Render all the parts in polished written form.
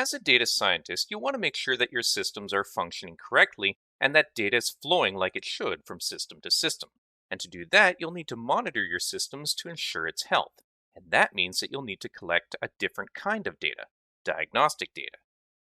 As a data scientist, you want to make sure that your systems are functioning correctly and that data is flowing like it should from system to system. And to do that, you'll need to monitor your systems to ensure its health. And that means that you'll need to collect a different kind of data, diagnostic data.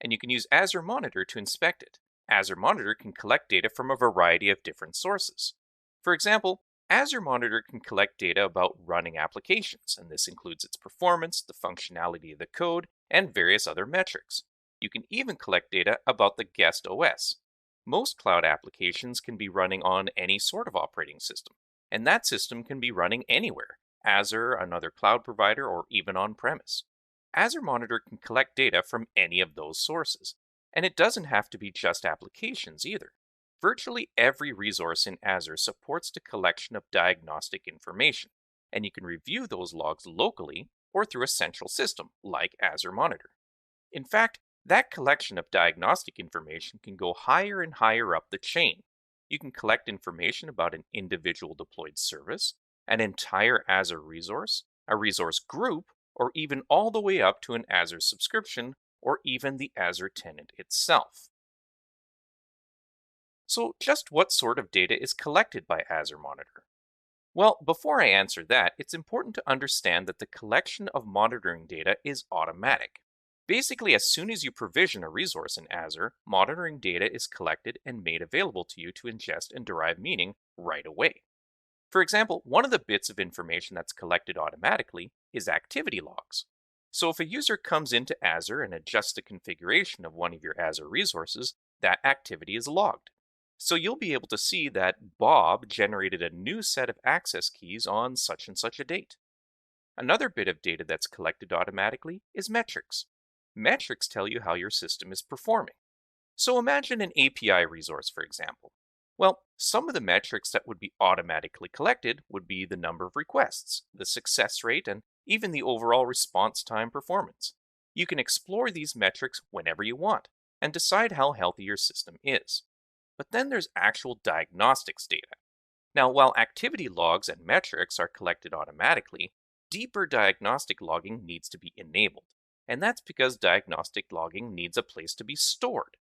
And you can use Azure Monitor to inspect it. Azure Monitor can collect data from a variety of different sources. For example, Azure Monitor can collect data about running applications, and this includes its performance, the functionality of the code, and various other metrics. You can even collect data about the guest OS. Most cloud applications can be running on any sort of operating system, and that system can be running anywhere, Azure, another cloud provider, or even on-premise. Azure Monitor can collect data from any of those sources, and it doesn't have to be just applications either. Virtually every resource in Azure supports the collection of diagnostic information, and you can review those logs locally or through a central system like Azure Monitor. In fact, that collection of diagnostic information can go higher and higher up the chain. You can collect information about an individual deployed service, an entire Azure resource, a resource group, or even all the way up to an Azure subscription or even the Azure tenant itself. So, just what sort of data is collected by Azure Monitor? Well, before I answer that, it's important to understand that the collection of monitoring data is automatic. Basically, as soon as you provision a resource in Azure, monitoring data is collected and made available to you to ingest and derive meaning right away. For example, one of the bits of information that's collected automatically is activity logs. So if a user comes into Azure and adjusts the configuration of one of your Azure resources, that activity is logged. So you'll be able to see that Bob generated a new set of access keys on such and such a date. Another bit of data that's collected automatically is metrics. Metrics tell you how your system is performing. So imagine an API resource, for example. Well, some of the metrics that would be automatically collected would be the number of requests, the success rate, and even the overall response time performance. You can explore these metrics whenever you want and decide how healthy your system is. But then there's actual diagnostics data. Now, while activity logs and metrics are collected automatically, deeper diagnostic logging needs to be enabled. And that's because diagnostic logging needs a place to be stored.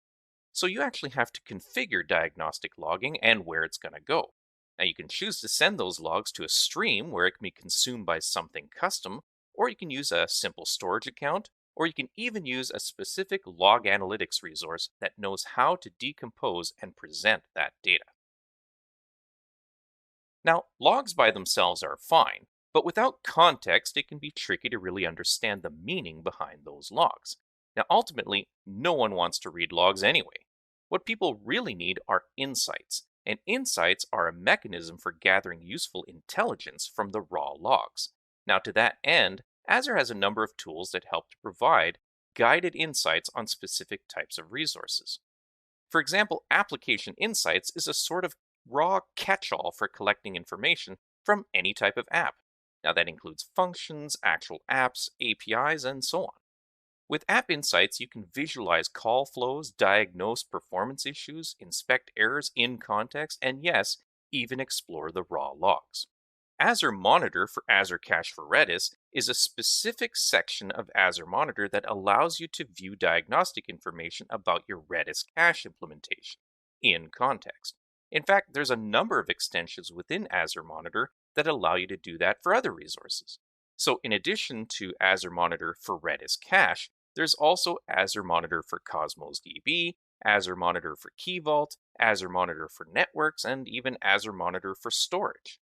So you actually have to configure diagnostic logging and where it's going to go. Now you can choose to send those logs to a stream where it can be consumed by something custom, or you can use a simple storage account, or you can even use a specific log analytics resource that knows how to decompose and present that data. Now, logs by themselves are fine, but without context, it can be tricky to really understand the meaning behind those logs. Now, ultimately, no one wants to read logs anyway. What people really need are insights, and insights are a mechanism for gathering useful intelligence from the raw logs. Now, to that end, Azure has a number of tools that help to provide guided insights on specific types of resources. For example, Application Insights is a sort of raw catch-all for collecting information from any type of app. Now, that includes functions, actual apps, APIs, and so on. With App Insights, you can visualize call flows, diagnose performance issues, inspect errors in context, and yes, even explore the raw logs. Azure Monitor for Azure Cache for Redis is a specific section of Azure Monitor that allows you to view diagnostic information about your Redis cache implementation in context. In fact, there's a number of extensions within Azure Monitor that allow you to do that for other resources. So in addition to Azure Monitor for Redis Cache, there's also Azure Monitor for Cosmos DB, Azure Monitor for Key Vault, Azure Monitor for Networks, and even Azure Monitor for Storage.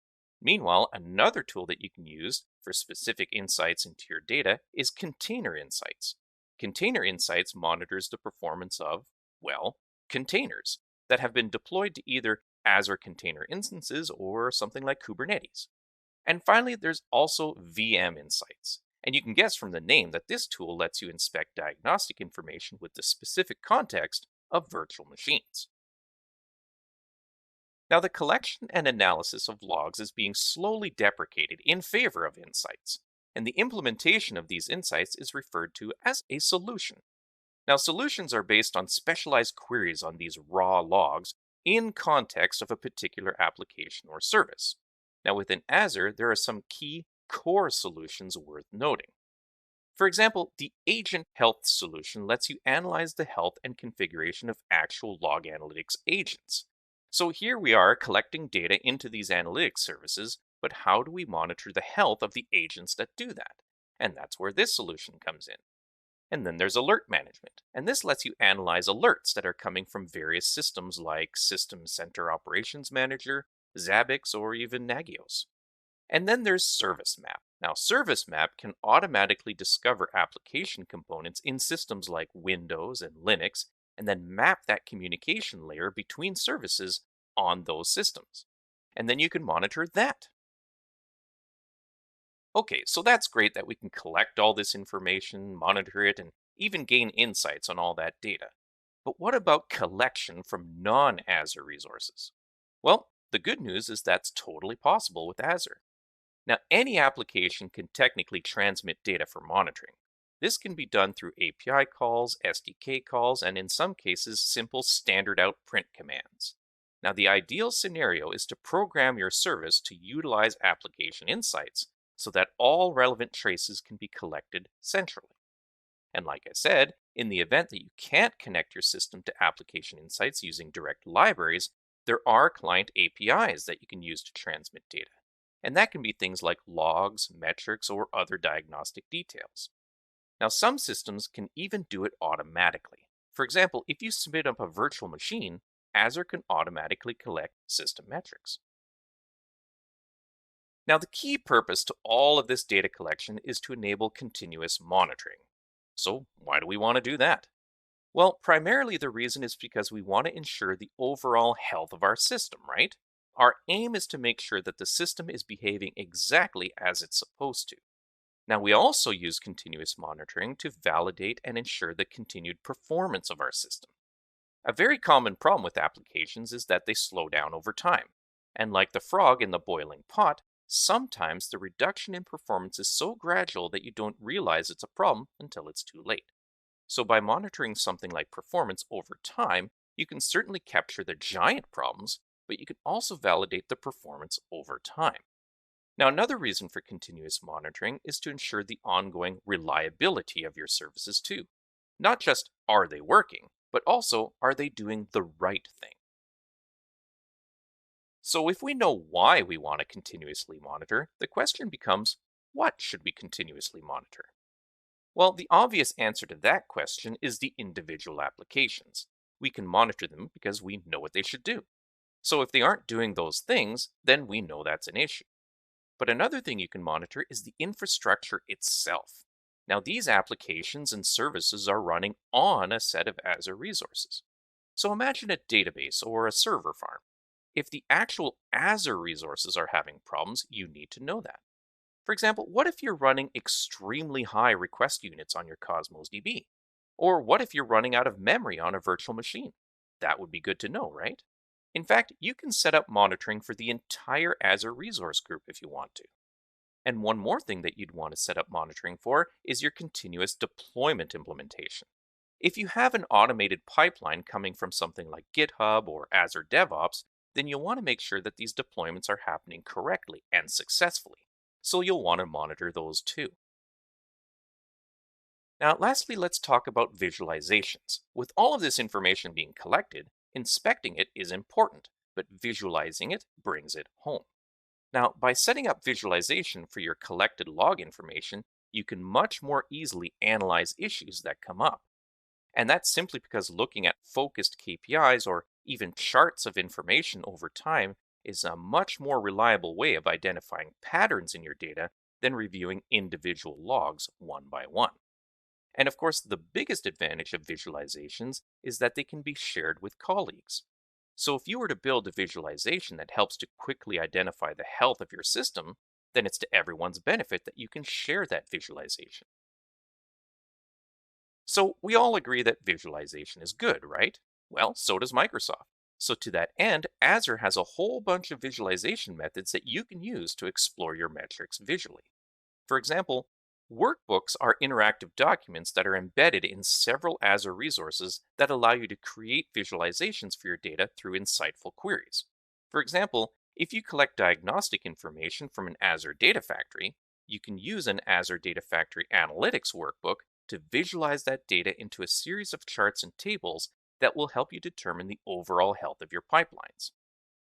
Meanwhile, another tool that you can use for specific insights into your data is Container Insights. Container Insights monitors the performance of, well, containers that have been deployed to either Azure container instances or something like Kubernetes. And finally, there's also VM Insights. And you can guess from the name that this tool lets you inspect diagnostic information with the specific context of virtual machines. Now, the collection and analysis of logs is being slowly deprecated in favor of insights, and the implementation of these insights is referred to as a solution. Now, solutions are based on specialized queries on these raw logs in context of a particular application or service. Now, within Azure, there are some key core solutions worth noting. For example, the Agent Health solution lets you analyze the health and configuration of actual log analytics agents. So here we are collecting data into these analytics services, but how do we monitor the health of the agents that do that? And that's where this solution comes in. And then there's alert management, and this lets you analyze alerts that are coming from various systems like System Center Operations Manager, Zabbix, or even Nagios. And then there's Service Map. Now, Service Map can automatically discover application components in systems like Windows and Linux, and then map that communication layer between services on those systems. And then you can monitor that. Okay, so that's great that we can collect all this information, monitor it, and even gain insights on all that data. But what about collection from non Azure resources? Well, the good news is that's totally possible with Azure. Now, any application can technically transmit data for monitoring. This can be done through API calls, SDK calls, and in some cases, simple standard out print commands. Now, the ideal scenario is to program your service to utilize application insights so that all relevant traces can be collected centrally. And like I said, in the event that you can't connect your system to application insights using direct libraries, there are client APIs that you can use to transmit data. And that can be things like logs, metrics, or other diagnostic details. Now, some systems can even do it automatically. For example, if you spin up a virtual machine, Azure can automatically collect system metrics. Now, the key purpose to all of this data collection is to enable continuous monitoring. So, why do we want to do that? Well, primarily the reason is because we want to ensure the overall health of our system, right? Our aim is to make sure that the system is behaving exactly as it's supposed to. Now, we also use continuous monitoring to validate and ensure the continued performance of our system. A very common problem with applications is that they slow down over time. And like the frog in the boiling pot, sometimes the reduction in performance is so gradual that you don't realize it's a problem until it's too late. So, by monitoring something like performance over time, you can certainly capture the giant problems, but you can also validate the performance over time. Now, another reason for continuous monitoring is to ensure the ongoing reliability of your services too. Not just are they working, but also are they doing the right thing? So, if we know why we want to continuously monitor, the question becomes, what should we continuously monitor? Well, the obvious answer to that question is the individual applications. We can monitor them because we know what they should do. So if they aren't doing those things, then we know that's an issue. But another thing you can monitor is the infrastructure itself. Now, these applications and services are running on a set of Azure resources. So imagine a database or a server farm. If the actual Azure resources are having problems, you need to know that. For example, what if you're running extremely high request units on your Cosmos DB? Or what if you're running out of memory on a virtual machine? That would be good to know, right? In fact, you can set up monitoring for the entire Azure resource group if you want to. And one more thing that you'd want to set up monitoring for is your continuous deployment implementation. If you have an automated pipeline coming from something like GitHub or Azure DevOps, then you'll want to make sure that these deployments are happening correctly and successfully. So you'll want to monitor those too. Now, lastly, let's talk about visualizations. With all of this information being collected, inspecting it is important, but visualizing it brings it home. Now, by setting up visualization for your collected log information, you can much more easily analyze issues that come up. And that's simply because looking at focused KPIs or even charts of information over time is a much more reliable way of identifying patterns in your data than reviewing individual logs one by one. And of course, the biggest advantage of visualizations is that they can be shared with colleagues. So if you were to build a visualization that helps to quickly identify the health of your system, then it's to everyone's benefit that you can share that visualization. So we all agree that visualization is good, right? Well, so does Microsoft. So to that end, Azure has a whole bunch of visualization methods that you can use to explore your metrics visually. For example, workbooks are interactive documents that are embedded in several Azure resources that allow you to create visualizations for your data through insightful queries. For example, if you collect diagnostic information from an Azure Data Factory, You can use an Azure Data Factory Analytics workbook to visualize that data into a series of charts and tables that will help you determine the overall health of your pipelines.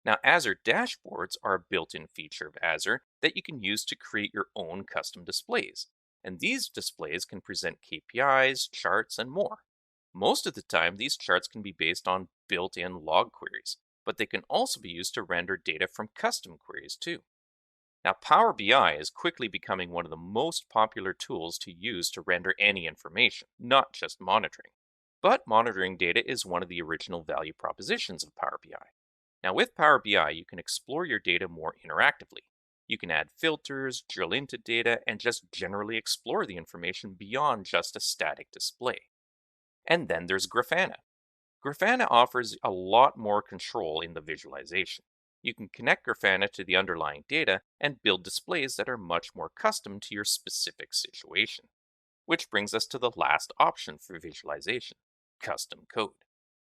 Now, Azure dashboards are a built-in feature of Azure that you can use to create your own custom displays. And these displays can present KPIs, charts, and more. Most of the time, these charts can be based on built-in log queries, but they can also be used to render data from custom queries too. Now, Power BI is quickly becoming one of the most popular tools to use to render any information, not just monitoring. But monitoring data is one of the original value propositions of Power BI. Now, with Power BI, you can explore your data more interactively. You can add filters, drill into data, and just generally explore the information beyond just a static display. And then there's Grafana. Grafana offers a lot more control in the visualization. You can connect Grafana to the underlying data and build displays that are much more custom to your specific situation. Which brings us to the last option for visualization, custom code.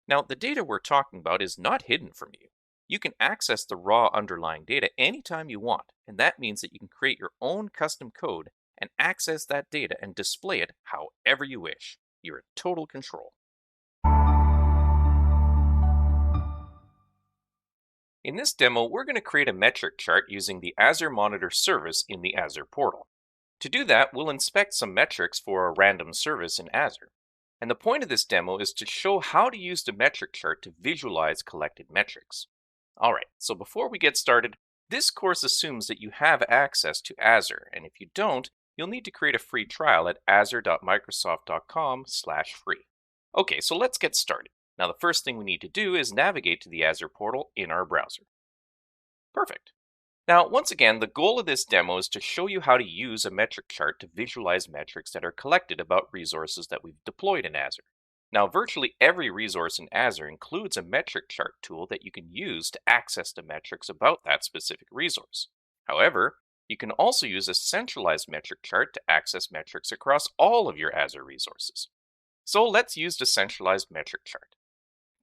Now, the data we're talking about is not hidden from you. You can access the raw underlying data anytime you want, and that means that you can create your own custom code and access that data and display it however you wish. You're in total control. In this demo, we're going to create a metric chart using the Azure Monitor service in the Azure portal. To do that, we'll inspect some metrics for a random service in Azure. And the point of this demo is to show how to use the metric chart to visualize collected metrics. Alright, so before we get started, this course assumes that you have access to Azure, and if you don't, you'll need to create a free trial at azure.microsoft.com/free. Okay, so let's get started. Now the first thing we need to do is navigate to the Azure portal in our browser. Perfect. Now, once again, the goal of this demo is to show you how to use a metric chart to visualize metrics that are collected about resources that we've deployed in Azure. Now, virtually every resource in Azure includes a metric chart tool that you can use to access the metrics about that specific resource. However, you can also use a centralized metric chart to access metrics across all of your Azure resources. So let's use the centralized metric chart.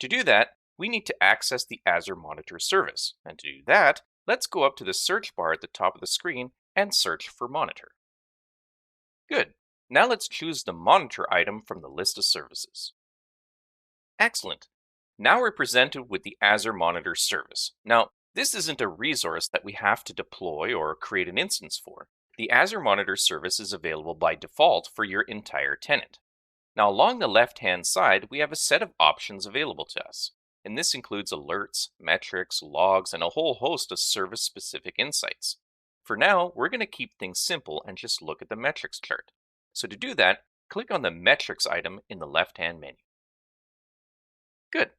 To do that, we need to access the Azure Monitor service. And to do that, let's go up to the search bar at the top of the screen and search for Monitor. Good. Now let's choose the Monitor item from the list of services. Excellent. Now we're presented with the Azure Monitor service. Now, this isn't a resource that we have to deploy or create an instance for. The Azure Monitor service is available by default for your entire tenant. Now, along the left-hand side, we have a set of options available to us. And this includes alerts, metrics, logs, and a whole host of service-specific insights. For now, we're going to keep things simple and just look at the metrics chart. So to do that, click on the metrics item in the left-hand menu. Good.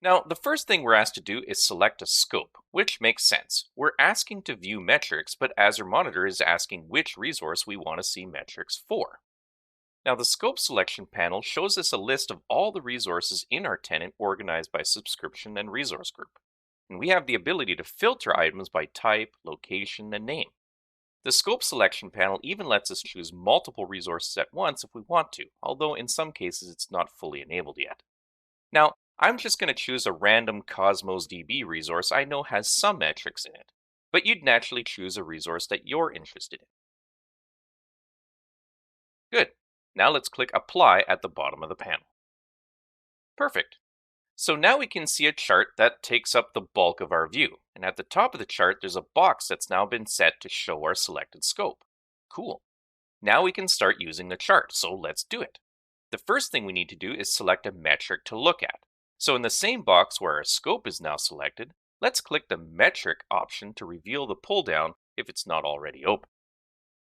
Now, the first thing we're asked to do is select a scope, which makes sense. We're asking to view metrics, but Azure Monitor is asking which resource we want to see metrics for. Now, the scope selection panel shows us a list of all the resources in our tenant organized by subscription and resource group. And we have the ability to filter items by type, location, and name. The scope selection panel even lets us choose multiple resources at once if we want to, although in some cases it's not fully enabled yet. Now, I'm just going to choose a random Cosmos DB resource I know has some metrics in it, but you'd naturally choose a resource that you're interested in. Good. Now let's click Apply at the bottom of the panel. Perfect. So now we can see a chart that takes up the bulk of our view, and at the top of the chart there's a box that's now been set to show our selected scope. Cool. Now we can start using the chart, so let's do it. The first thing we need to do is select a metric to look at. So in the same box where our scope is now selected, let's click the metric option to reveal the pull down if it's not already open.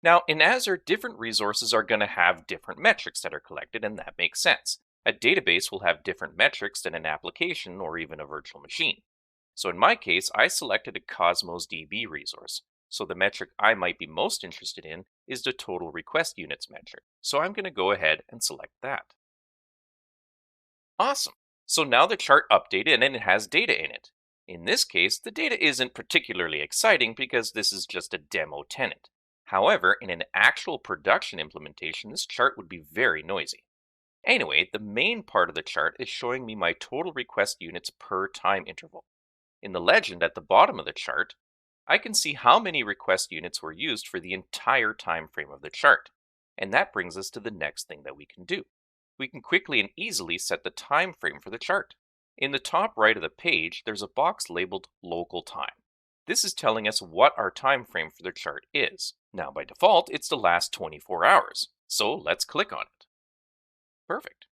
Now in Azure, different resources are going to have different metrics that are collected, and that makes sense. A database will have different metrics than an application or even a virtual machine. So in my case, I selected a Cosmos DB resource. So the metric I might be most interested in is the total request units metric. So I'm going to go ahead and select that. Awesome. So now the chart updated and it has data in it. In this case, the data isn't particularly exciting because this is just a demo tenant. However, in an actual production implementation, this chart would be very noisy. Anyway, the main part of the chart is showing me my total request units per time interval. In the legend at the bottom of the chart, I can see how many request units were used for the entire time frame of the chart. And that brings us to the next thing that we can do. We can quickly and easily set the time frame for the chart. In the top right of the page, there's a box labeled Local Time. This is telling us what our time frame for the chart is. Now, by default, it's the last 24 hours. So let's click on it. Perfect.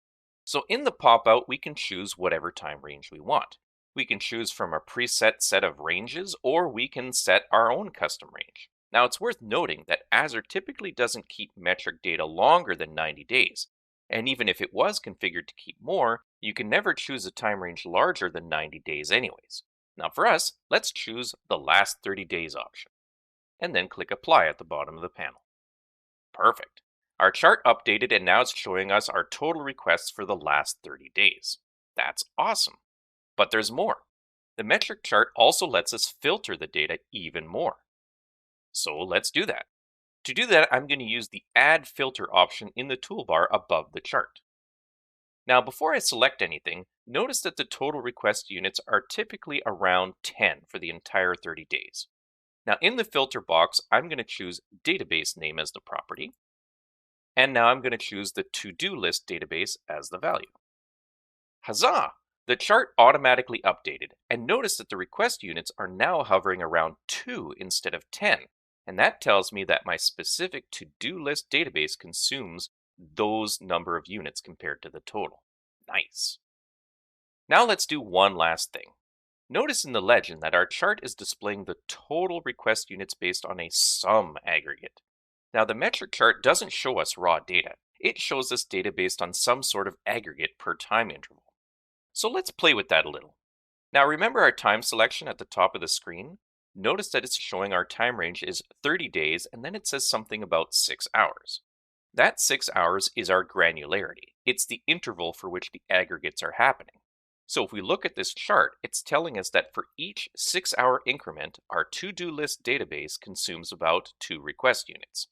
So in the pop-out, we can choose whatever time range we want. We can choose from a preset set of ranges, or we can set our own custom range. Now, it's worth noting that Azure typically doesn't keep metric data longer than 90 days. And even if it was configured to keep more, you can never choose a time range larger than 90 days anyways. Now for us, let's choose the last 30 days option, and then click Apply at the bottom of the panel. Perfect. Our chart updated, and now it's showing us our total requests for the last 30 days. That's awesome. But there's more. The metric chart also lets us filter the data even more. So let's do that. To do that, I'm going to use the Add Filter option in the toolbar above the chart. Now, before I select anything, notice that the total request units are typically around 10 for the entire 30 days. Now, in the filter box, I'm going to choose Database Name as the property. And now I'm going to choose the To-Do List database as the value. Huzzah! The chart automatically updated, and notice that the request units are now hovering around 2 instead of 10, and that tells me that my specific to-do list database consumes those number of units compared to the total. Nice. Now let's do one last thing. Notice in the legend that our chart is displaying the total request units based on a sum aggregate. Now the metric chart doesn't show us raw data. It shows us data based on some sort of aggregate per time interval. So let's play with that a little. Now remember our time selection at the top of the screen? Notice that it's showing our time range is 30 days, and then it says something about 6 hours. That 6 hours is our granularity. It's the interval for which the aggregates are happening. So if we look at this chart, it's telling us that for each 6-hour increment, our to-do list database consumes about 2 request units.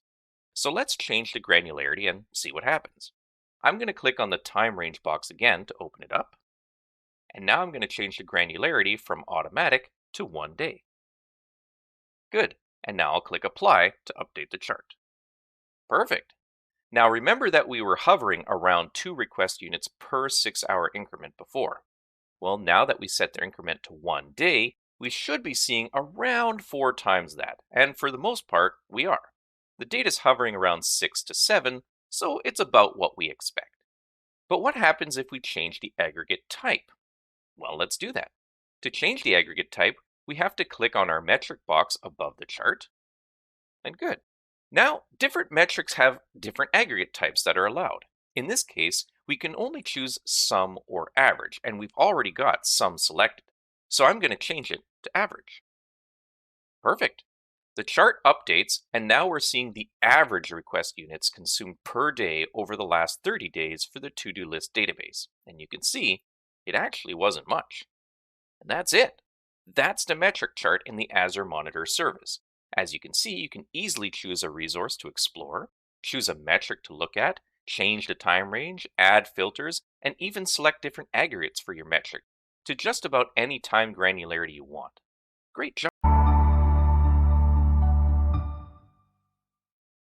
So let's change the granularity and see what happens. I'm going to click on the time range box again to open it up. And now I'm going to change the granularity from automatic to 1 day. Good. And now I'll click Apply to update the chart. Perfect. Now remember that we were hovering around 2 request units per 6-hour increment before. Well, now that we set the increment to 1 day, we should be seeing around 4 times that. And for the most part, we are. The data is hovering around 6 to 7, so it's about what we expect. But what happens if we change the aggregate type? Well, let's do that. To change the aggregate type, we have to click on our metric box above the chart. And good. Now, different metrics have different aggregate types that are allowed. In this case, we can only choose sum or average, and we've already got sum selected. So I'm going to change it to average. Perfect. The chart updates, and now we're seeing the average request units consumed per day over the last 30 days for the to-do list database. And you can see it actually wasn't much. And that's it. That's the metric chart in the Azure Monitor service. As you can see, you can easily choose a resource to explore, choose a metric to look at, change the time range, add filters, and even select different aggregates for your metric to just about any time granularity you want. Great job.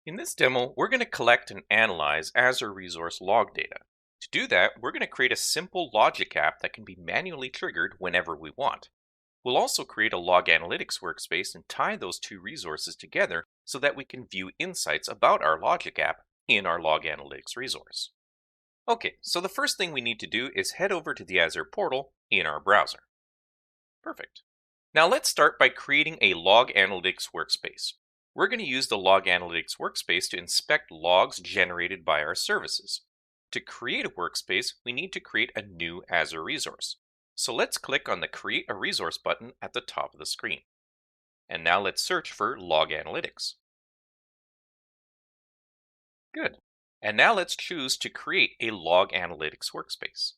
In this demo, we're going to collect and analyze Azure Resource log data. To do that, we're going to create a simple logic app that can be manually triggered whenever we want. We'll also create a Log Analytics workspace and tie those 2 resources together so that we can view insights about our logic app in our Log Analytics resource. Okay, so the first thing we need to do is head over to the Azure portal in our browser. Perfect. Now let's start by creating a Log Analytics workspace. We're going to use the Log Analytics workspace to inspect logs generated by our services. To create a workspace, we need to create a new Azure resource. So let's click on the Create a Resource button at the top of the screen. And now let's search for Log Analytics. Good. And now let's choose to create a Log Analytics workspace.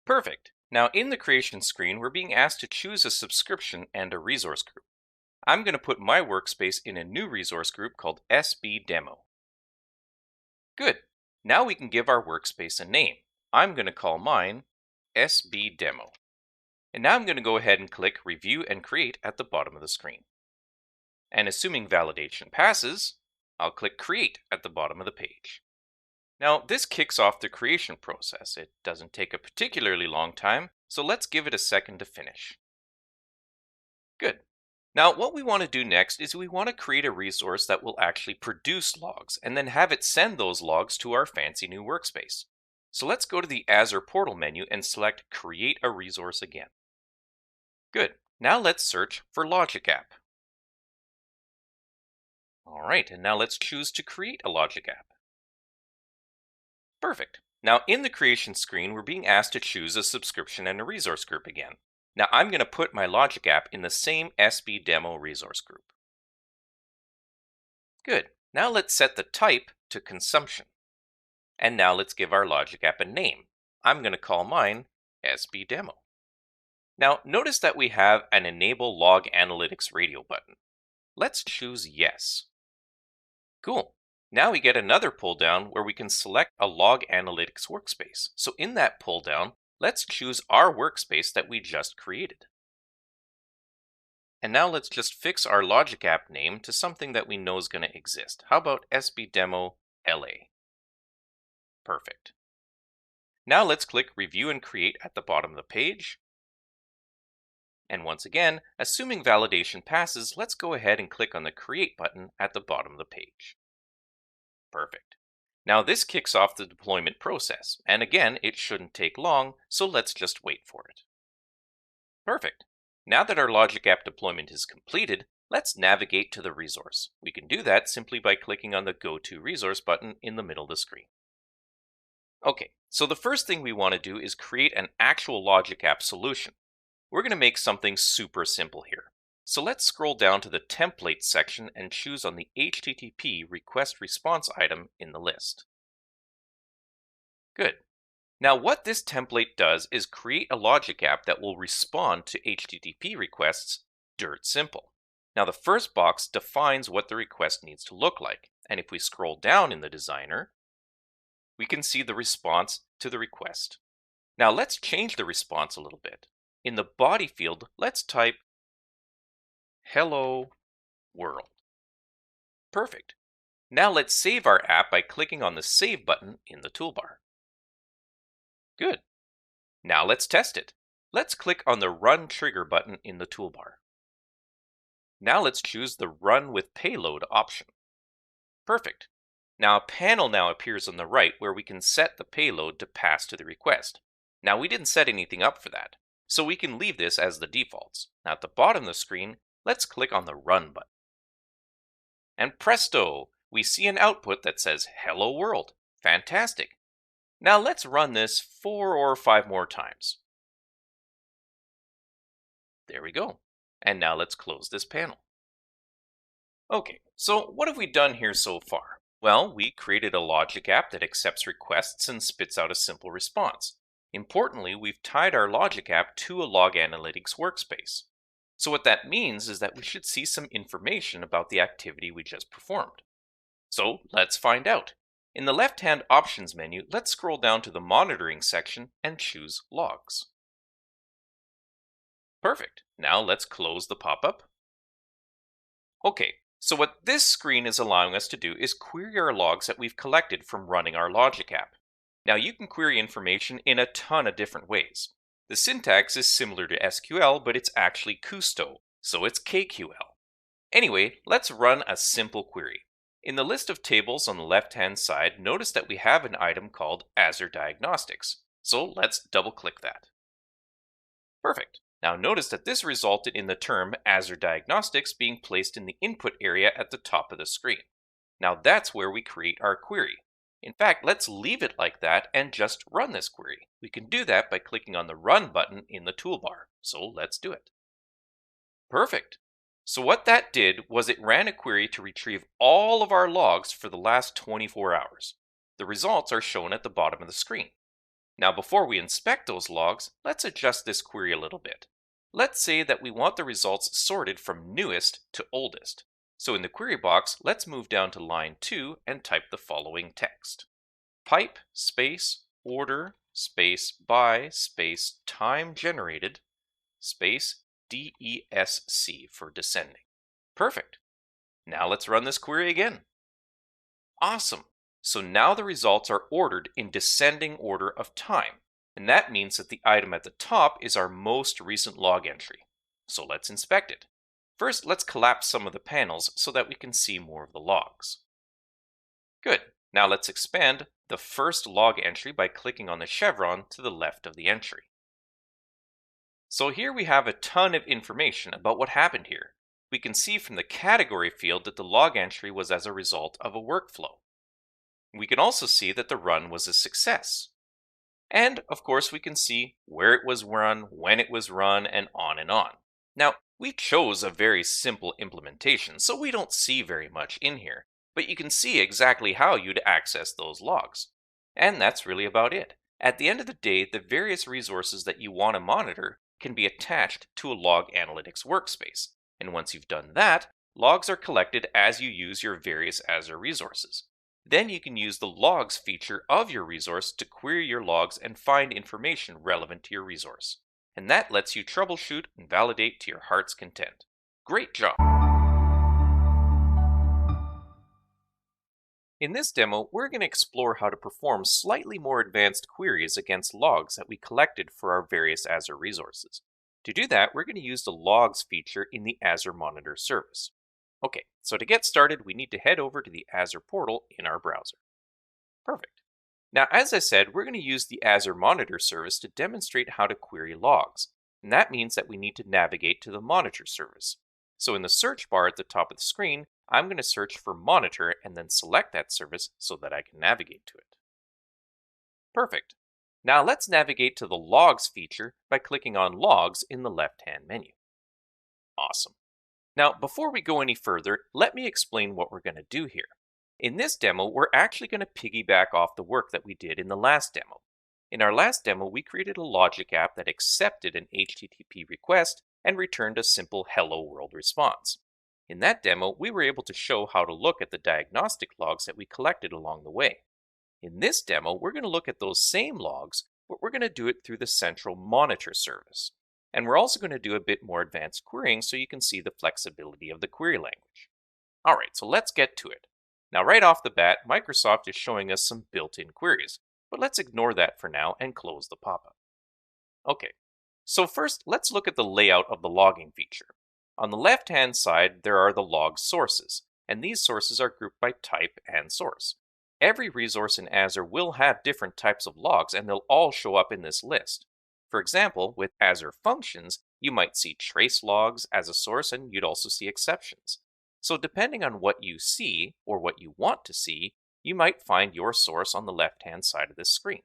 Perfect. Now in the creation screen, we're being asked to choose a subscription and a resource group. I'm going to put my workspace in a new resource group called SB Demo. Good. Now we can give our workspace a name. I'm going to call mine SB Demo. And now I'm going to go ahead and click Review and Create at the bottom of the screen. And assuming validation passes, I'll click Create at the bottom of the page. Now, this kicks off the creation process. It doesn't take a particularly long time, so let's give it a second to finish. Good. Now, what we want to do next is we want to create a resource that will actually produce logs and then have it send those logs to our fancy new workspace. So let's go to the Azure portal menu and select Create a Resource again. Good. Now let's search for Logic App. All right, and now let's choose to create a Logic App. Perfect. Now in the creation screen, we're being asked to choose a subscription and a resource group again. Now I'm going to put my Logic App in the same SB demo resource group. Good. Now let's set the type to consumption. And now let's give our Logic App a name. I'm going to call mine SB demo. Now notice that we have an Enable Log Analytics radio button. Let's choose Yes. Cool. Now we get another pull down where we can select a Log Analytics workspace. So in that pull down, let's choose our workspace that we just created. And now let's just fix our Logic App name to something that we know is going to exist. How about SBDemo LA? Perfect. Now let's click Review and Create at the bottom of the page. And once again, assuming validation passes, let's go ahead and click on the Create button at the bottom of the page. Perfect. Now this kicks off the deployment process, and again, it shouldn't take long, so let's just wait for it. Perfect. Now that our Logic App deployment is completed, let's navigate to the resource. We can do that simply by clicking on the Go To Resource button in the middle of the screen. Okay, so the first thing we want to do is create an actual Logic App solution. We're going to make something super simple here. So let's scroll down to the Templates section and choose on the HTTP request response item in the list. Good. Now what this template does is create a Logic App that will respond to HTTP requests dirt simple. Now the first box defines what the request needs to look like, and if we scroll down in the designer, we can see the response to the request. Now let's change the response a little bit. In the body field, let's type Hello World. Perfect. Now let's save our app by clicking on the Save button in the toolbar. Good. Now let's test it. Let's click on the Run Trigger button in the toolbar. Now let's choose the Run with Payload option. Perfect. Now a panel now appears on the right where we can set the payload to pass to the request. Now we didn't set anything up for that, so we can leave this as the defaults. Now at the bottom of the screen, let's click on the Run button. And presto, we see an output that says Hello World. Fantastic. Now let's run this 4 or 5 more times. There we go. And now let's close this panel. Okay, so what have we done here so far? Well, we created a Logic App that accepts requests and spits out a simple response. Importantly, we've tied our Logic App to a Log Analytics workspace. So what that means is that we should see some information about the activity we just performed. So let's find out. In the left-hand Options menu, let's scroll down to the Monitoring section and choose Logs. Perfect. Now let's close the pop-up. Okay, so what this screen is allowing us to do is query our logs that we've collected from running our Logic App. Now you can query information in a ton of different ways. The syntax is similar to SQL, but it's actually Kusto, so it's KQL. Anyway, let's run a simple query. In the list of tables on the left-hand side, notice that we have an item called Azure Diagnostics. So let's double-click that. Perfect. Now notice that this resulted in the term Azure Diagnostics being placed in the input area at the top of the screen. Now that's where we create our query. In fact, let's leave it like that and just run this query. We can do that by clicking on the Run button in the toolbar. So let's do it. Perfect. So what that did was it ran a query to retrieve all of our logs for the last 24 hours. The results are shown at the bottom of the screen. Now before we inspect those logs, let's adjust this query a little bit. Let's say that we want the results sorted from newest to oldest. So in the query box, let's move down to line 2 and type the following text. Pipe space order space by space time generated space DESC for descending. Perfect. Now let's run this query again. Awesome. So now the results are ordered in descending order of time, and that means that the item at the top is our most recent log entry. So let's inspect it. First, let's collapse some of the panels so that we can see more of the logs. Good. Now let's expand the first log entry by clicking on the chevron to the left of the entry. So here we have a ton of information about what happened here. We can see from the category field that the log entry was as a result of a workflow. We can also see that the run was a success. And of course, we can see where it was run, when it was run, and on and on. Now, we chose a very simple implementation, so we don't see very much in here, but you can see exactly how you'd access those logs. And that's really about it. At the end of the day, the various resources that you want to monitor can be attached to a log analytics workspace. And once you've done that, logs are collected as you use your various Azure resources. Then you can use the logs feature of your resource to query your logs and find information relevant to your resource. And that lets you troubleshoot and validate to your heart's content. Great job! In this demo, we're going to explore how to perform slightly more advanced queries against logs that we collected for our various Azure resources. To do that, we're going to use the logs feature in the Azure Monitor service. Okay, so to get started, we need to head over to the Azure portal in our browser. Perfect. Now, as I said, we're going to use the Azure Monitor service to demonstrate how to query logs. And that means that we need to navigate to the Monitor service. So in the search bar at the top of the screen, I'm going to search for Monitor and then select that service so that I can navigate to it. Perfect. Now let's navigate to the Logs feature by clicking on Logs in the left-hand menu. Awesome. Now, before we go any further, let me explain what we're going to do here. In this demo, we're actually going to piggyback off the work that we did in the last demo. In our last demo, we created a logic app that accepted an HTTP request and returned a simple hello world response. In that demo, we were able to show how to look at the diagnostic logs that we collected along the way. In this demo, we're going to look at those same logs, but we're going to do it through the central Monitor service. And we're also going to do a bit more advanced querying so you can see the flexibility of the query language. All right, so let's get to it. Now, right off the bat, Microsoft is showing us some built-in queries, but let's ignore that for now and close the pop-up. Okay, so first, let's look at the layout of the logging feature. On the left-hand side, there are the log sources, and these sources are grouped by type and source. Every resource in Azure will have different types of logs, and they'll all show up in this list. For example, with Azure Functions, you might see trace logs as a source, and you'd also see exceptions. So depending on what you see, or what you want to see, you might find your source on the left-hand side of this screen.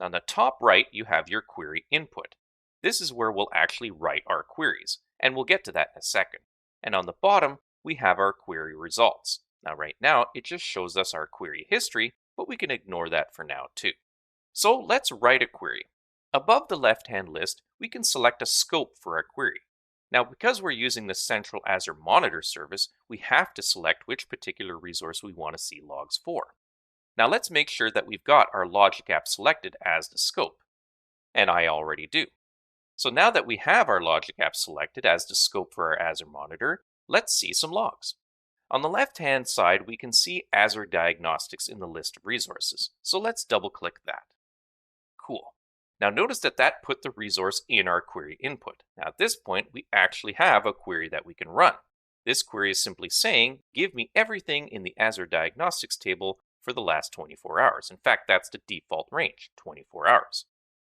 On the top right, you have your query input. This is where we'll actually write our queries, and we'll get to that in a second. And on the bottom, we have our query results. Now, right now, it just shows us our query history, but we can ignore that for now too. So let's write a query. Above the left-hand list, we can select a scope for our query. Now, because we're using the central Azure Monitor service, we have to select which particular resource we want to see logs for. Now, let's make sure that we've got our logic app selected as the scope. And I already do. So now that we have our logic app selected as the scope for our Azure Monitor, let's see some logs. On the left-hand side, we can see Azure Diagnostics in the list of resources. So let's double-click that. Cool. Now notice that that put the resource in our query input. Now at this point, we actually have a query that we can run. This query is simply saying, give me everything in the Azure Diagnostics table for the last 24 hours. In fact, that's the default range, 24 hours.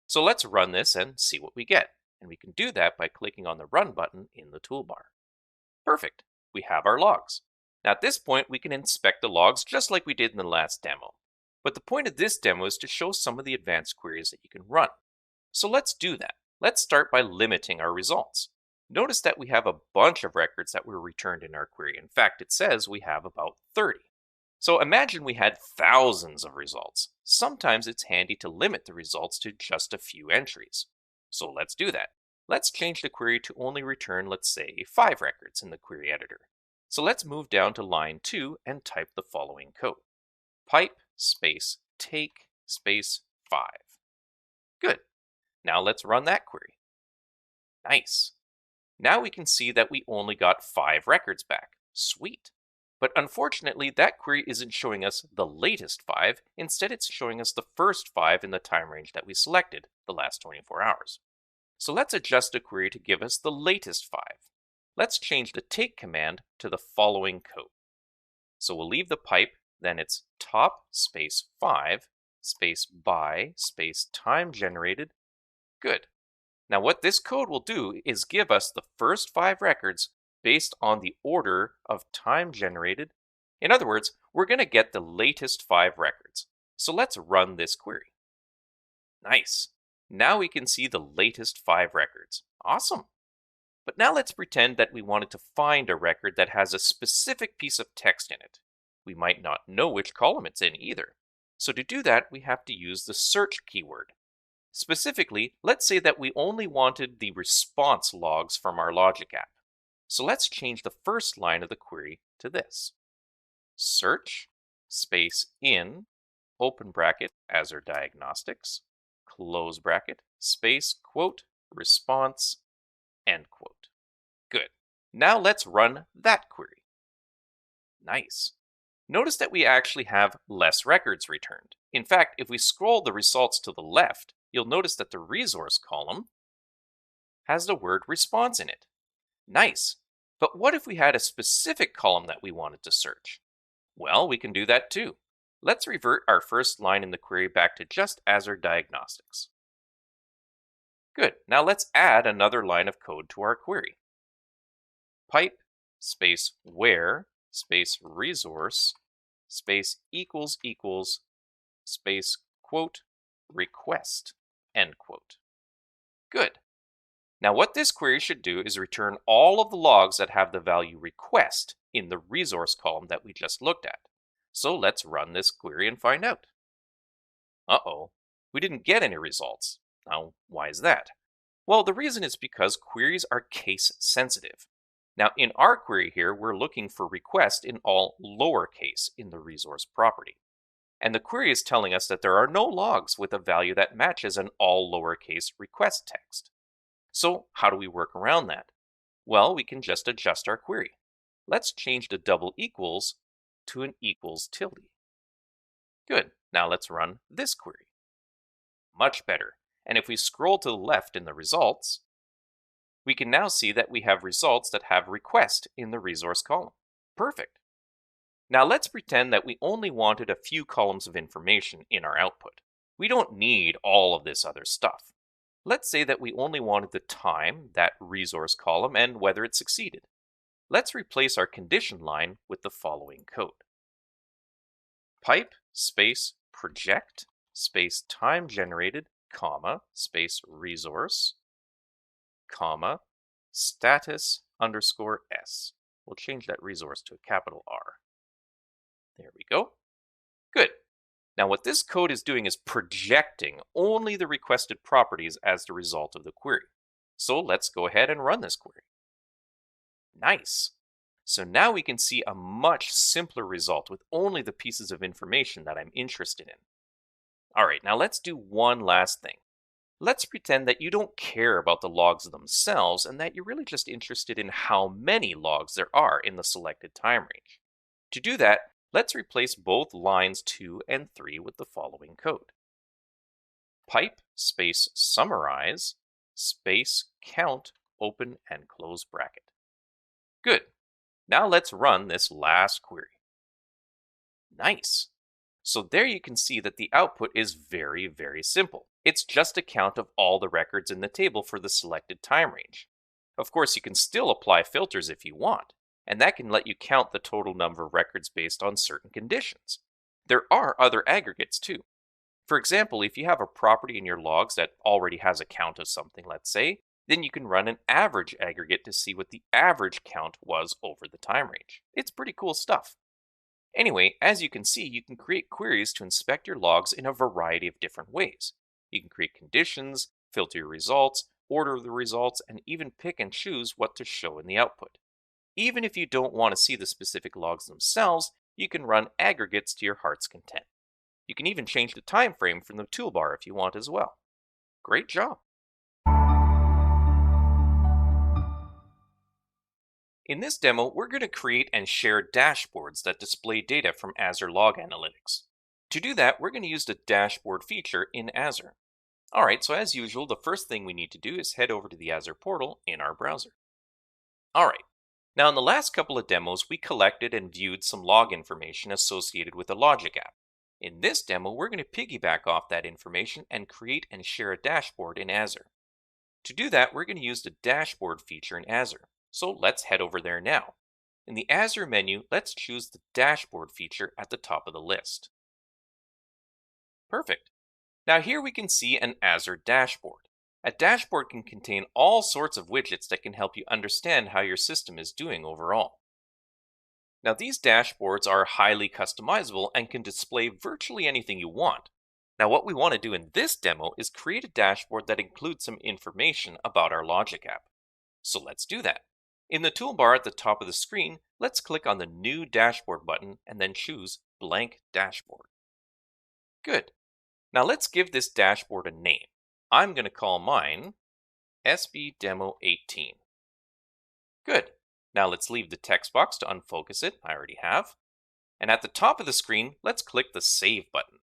So let's run this and see what we get. And we can do that by clicking on the Run button in the toolbar. Perfect. We have our logs. Now at this point, we can inspect the logs just like we did in the last demo. But the point of this demo is to show some of the advanced queries that you can run. So let's do that. Let's start by limiting our results. Notice that we have a bunch of records that were returned in our query. In fact, it says we have about 30. So imagine we had thousands of results. Sometimes it's handy to limit the results to just a few entries. So let's do that. Let's change the query to only return, let's say, 5 records in the query editor. So let's move down to line 2 and type the following code. Pipe space take space 5. Good. Now let's run that query. Nice. Now we can see that we only got 5 records back. Sweet. But unfortunately, that query isn't showing us the latest 5. Instead, it's showing us the first 5 in the time range that we selected, the last 24 hours. So let's adjust the query to give us the latest 5. Let's change the take command to the following code. So we'll leave the pipe, then it's top space 5 space by space time generated. Good. Now what this code will do is give us the first 5 records based on the order of time generated. In other words, we're going to get the latest 5 records. So let's run this query. Nice. Now we can see the latest 5 records. Awesome. But now let's pretend that we wanted to find a record that has a specific piece of text in it. We might not know which column it's in either. So to do that, we have to use the search keyword. Specifically, let's say that we only wanted the response logs from our Logic app. So let's change the first line of the query to this. Search space in, open bracket, Azure Diagnostics, close bracket, space, quote, response, end quote. Good. Now let's run that query. Nice. Notice that we actually have less records returned. In fact, if we scroll the results to the left, you'll notice that the resource column has the word response in it. Nice. But what if we had a specific column that we wanted to search? Well, we can do that too. Let's revert our first line in the query back to just Azure Diagnostics. Good. Now let's add another line of code to our query. Pipe space where space resource space equals equals space quote request end quote. Good. Now what this query should do is return all of the logs that have the value request in the resource column that we just looked at. So let's run this query and find out. Uh-oh, we didn't get any results. Now, why is that? Well, the reason is because queries are case sensitive. Now, in our query here, we're looking for request in all lowercase in the resource property. And the query is telling us that there are no logs with a value that matches an all lowercase request text. So how do we work around that? Well, we can just adjust our query. Let's change the double equals to an equals tilde. Good. Now let's run this query. Much better. And if we scroll to the left in the results, we can now see that we have results that have request in the resource column. Perfect. Now let's pretend that we only wanted a few columns of information in our output. We don't need all of this other stuff. Let's say that we only wanted the time, that resource column, and whether it succeeded. Let's replace our condition line with the following code. Pipe space project space time generated, comma, space resource, comma, status underscore S. We'll change that resource to a capital R. There we go. Good. Now what this code is doing is projecting only the requested properties as the result of the query. So let's go ahead and run this query. Nice. So now we can see a much simpler result with only the pieces of information that I'm interested in. All right, now let's do one last thing. Let's pretend that you don't care about the logs themselves and that you're really just interested in how many logs there are in the selected time range. To do that, let's replace both lines 2 and 3 with the following code. Pipe space summarize space count open and close bracket. Good. Now let's run this last query. Nice. So there you can see that the output is very, very simple. It's just a count of all the records in the table for the selected time range. Of course, you can still apply filters if you want, and that can let you count the total number of records based on certain conditions. There are other aggregates too. For example, if you have a property in your logs that already has a count of something, let's say, then you can run an average aggregate to see what the average count was over the time range. It's pretty cool stuff. Anyway, as you can see, you can create queries to inspect your logs in a variety of different ways. You can create conditions, filter your results, order the results, and even pick and choose what to show in the output. Even if you don't want to see the specific logs themselves, you can run aggregates to your heart's content. You can even change the time frame from the toolbar if you want as well. Great job! In this demo, we're going to create and share dashboards that display data from Azure Log Analytics. To do that, we're going to use the dashboard feature in Azure. Alright, so as usual, the first thing we need to do is head over to the Azure portal in our browser. Alright, now in the last couple of demos, we collected and viewed some log information associated with the Logic app. In this demo, we're going to piggyback off that information and create and share a dashboard in Azure. To do that, we're going to use the dashboard feature in Azure. So let's head over there now. In the Azure menu, let's choose the dashboard feature at the top of the list. Perfect. Now here we can see an Azure dashboard. A dashboard can contain all sorts of widgets that can help you understand how your system is doing overall. Now these dashboards are highly customizable and can display virtually anything you want. Now what we want to do in this demo is create a dashboard that includes some information about our Logic app. So let's do that. In the toolbar at the top of the screen, let's click on the New Dashboard button and then choose Blank Dashboard. Good. Now let's give this dashboard a name. I'm going to call mine SBDemo18. Good. Now let's leave the text box to unfocus it. I already have. And at the top of the screen, let's click the Save button.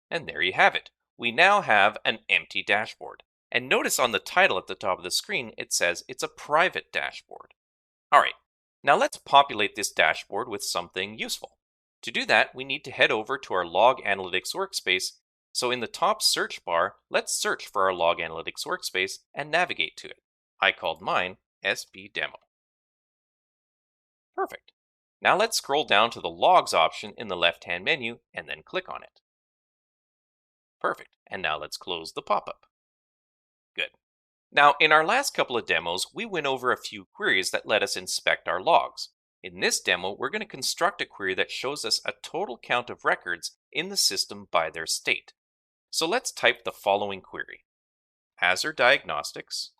And there you have it. We now have an empty dashboard. And notice on the title at the top of the screen, it says it's a private dashboard. All right, now let's populate this dashboard with something useful. To do that, we need to head over to our Log Analytics workspace. So in the top search bar, let's search for our Log Analytics workspace and navigate to it. I called mine SBDemo. Perfect. Now let's scroll down to the Logs option in the left-hand menu and then click on it. Perfect. And now let's close the pop-up. Good. Now, in our last couple of demos, we went over a few queries that let us inspect our logs. In this demo, we're going to construct a query that shows us a total count of records in the system by their state. So let's type the following query. Azure Diagnostics,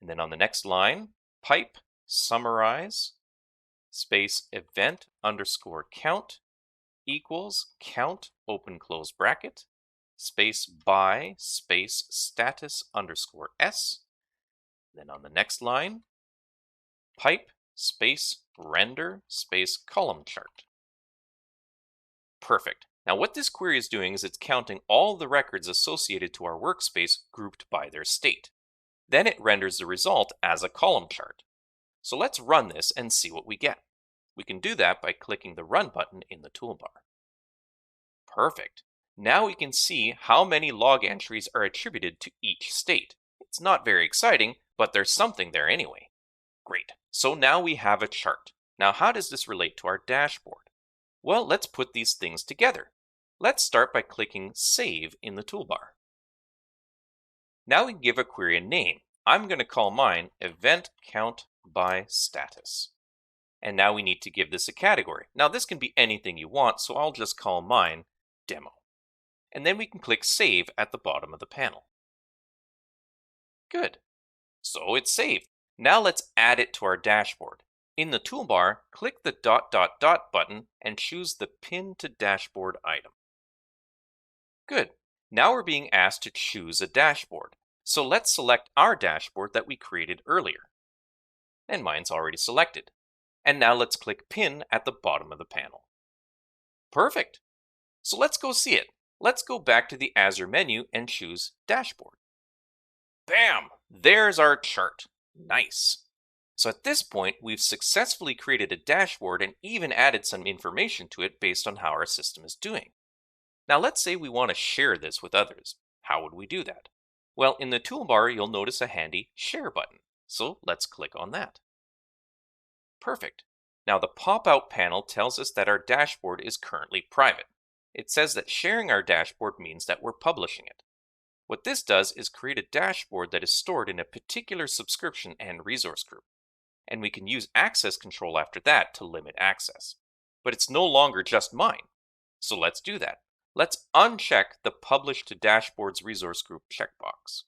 and then on the next line, pipe summarize space event underscore count equals count open close bracket space by space status underscore s. Then on the next line, pipe space render space column chart. Perfect. Now what this query is doing is it's counting all the records associated to our workspace grouped by their state. Then it renders the result as a column chart. So let's run this and see what we get. We can do that by clicking the Run button in the toolbar. Perfect. Now we can see how many log entries are attributed to each state. It's not very exciting, but there's something there anyway. Great. So now we have a chart. Now how does this relate to our dashboard? Well, let's put these things together. Let's start by clicking Save in the toolbar. Now we can give a query a name. I'm going to call mine Event Count by Status. And now we need to give this a category. Now this can be anything you want, so I'll just call mine Demo. And then we can click Save at the bottom of the panel. Good. So it's saved. Now let's add it to our dashboard. In the toolbar, click the ... button and choose the Pin to Dashboard item. Good. Now we're being asked to choose a dashboard. So let's select our dashboard that we created earlier. And mine's already selected. And now let's click Pin at the bottom of the panel. Perfect. So let's go see it. Let's go back to the Azure menu and choose Dashboard. Bam! There's our chart. Nice. So at this point, we've successfully created a dashboard and even added some information to it based on how our system is doing. Now let's say we want to share this with others. How would we do that? Well, in the toolbar, you'll notice a handy Share button. So let's click on that. Perfect. Now the pop-out panel tells us that our dashboard is currently private. It says that sharing our dashboard means that we're publishing it. What this does is create a dashboard that is stored in a particular subscription and resource group. And we can use access control after that to limit access. But it's no longer just mine. So let's do that. Let's uncheck the Publish to Dashboards resource group checkbox.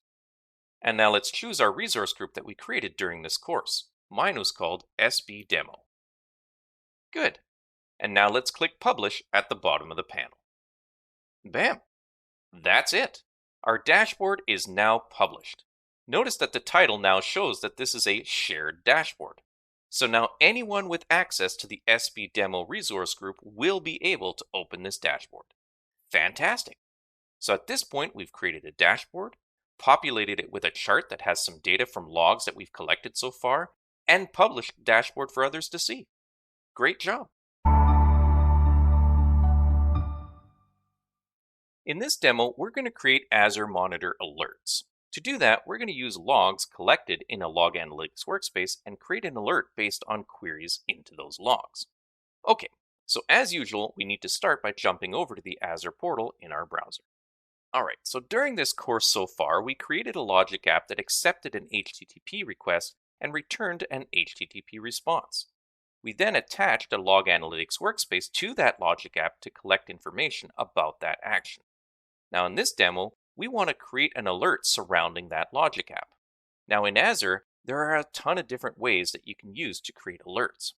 And now let's choose our resource group that we created during this course. Mine was called SBDemo. Good. And now let's click Publish at the bottom of the panel. Bam! That's it. Our dashboard is now published. Notice that the title now shows that this is a shared dashboard. So now anyone with access to the SB Demo resource group will be able to open this dashboard. Fantastic! So at this point, we've created a dashboard, populated it with a chart that has some data from logs that we've collected so far, and published the dashboard for others to see. Great job! In this demo, we're going to create Azure Monitor alerts. To do that, we're going to use logs collected in a Log Analytics workspace and create an alert based on queries into those logs. Okay, so as usual, we need to start by jumping over to the Azure portal in our browser. Alright, so during this course so far, we created a logic app that accepted an HTTP request and returned an HTTP response. We then attached a Log Analytics workspace to that logic app to collect information about that action. Now in this demo, we want to create an alert surrounding that logic app. Now in Azure, there are a ton of different ways that you can use to create alerts.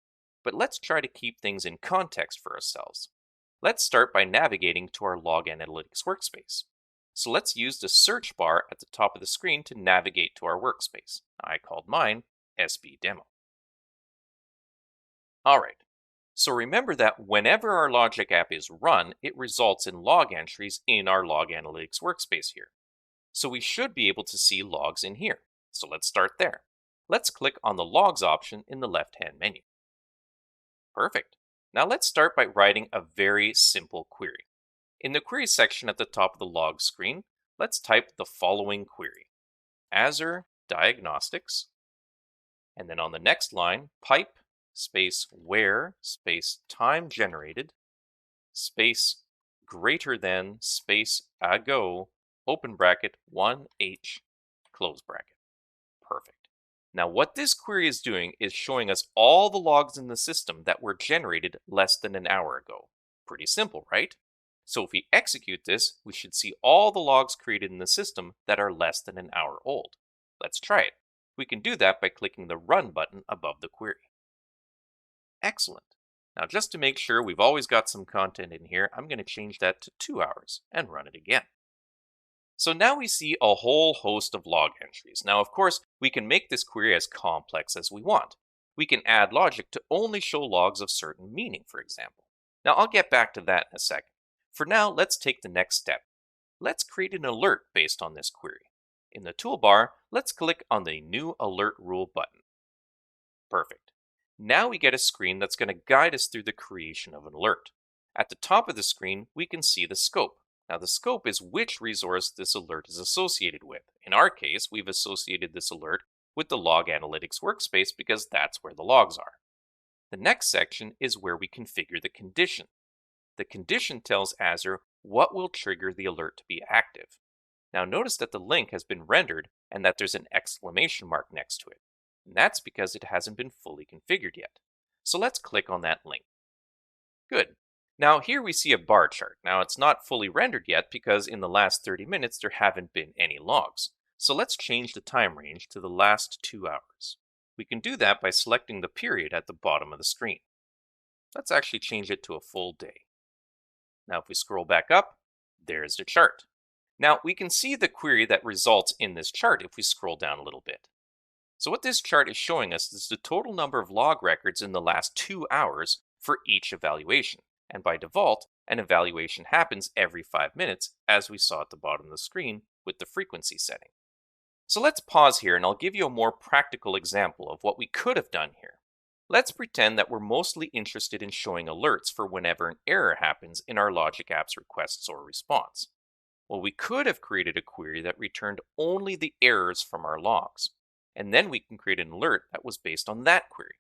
But let's try to keep things in context for ourselves. Let's start by navigating to our Log Analytics workspace. So let's use the search bar at the top of the screen to navigate to our workspace. I called mine SB Demo. Alright, so remember that whenever our logic app is run, it results in log entries in our Log Analytics workspace here. So we should be able to see logs in here. So let's start there. Let's click on the Logs option in the left-hand menu. Perfect. Now let's start by writing a very simple query. In the query section at the top of the log screen, let's type the following query: Azure Diagnostics, and then on the next line, pipe space where space time generated space greater than space ago open bracket 1h close bracket. Perfect. Now what this query is doing is showing us all the logs in the system that were generated less than an hour ago. Pretty simple, right? So if we execute this, we should see all the logs created in the system that are less than an hour old. Let's try it. We can do that by clicking the Run button above the query. Excellent. Now just to make sure we've always got some content in here, I'm going to change that to 2 hours and run it again. So now we see a whole host of log entries. Now of course, we can make this query as complex as we want. We can add logic to only show logs of certain meaning, for example. Now I'll get back to that in a second. For now, let's take the next step. Let's create an alert based on this query. In the toolbar, let's click on the New Alert Rule button. Perfect. Now we get a screen that's going to guide us through the creation of an alert. At the top of the screen, we can see the scope. Now the scope is which resource this alert is associated with. In our case, we've associated this alert with the Log Analytics workspace because that's where the logs are. The next section is where we configure the condition. The condition tells Azure what will trigger the alert to be active. Now notice that the link has been rendered and that there's an exclamation mark next to it. And that's because it hasn't been fully configured yet. So let's click on that link. Good. Now here we see a bar chart. Now it's not fully rendered yet because in the last 30 minutes there haven't been any logs. So let's change the time range to the last 2 hours. We can do that by selecting the period at the bottom of the screen. Let's actually change it to a full day. Now if we scroll back up, there's the chart. Now we can see the query that results in this chart if we scroll down a little bit. So what this chart is showing us is the total number of log records in the last 2 hours for each evaluation. And by default, an evaluation happens every 5 minutes, as we saw at the bottom of the screen with the frequency setting. So let's pause here and I'll give you a more practical example of what we could have done here. Let's pretend that we're mostly interested in showing alerts for whenever an error happens in our logic app's requests or response. Well, we could have created a query that returned only the errors from our logs, and then we can create an alert that was based on that query.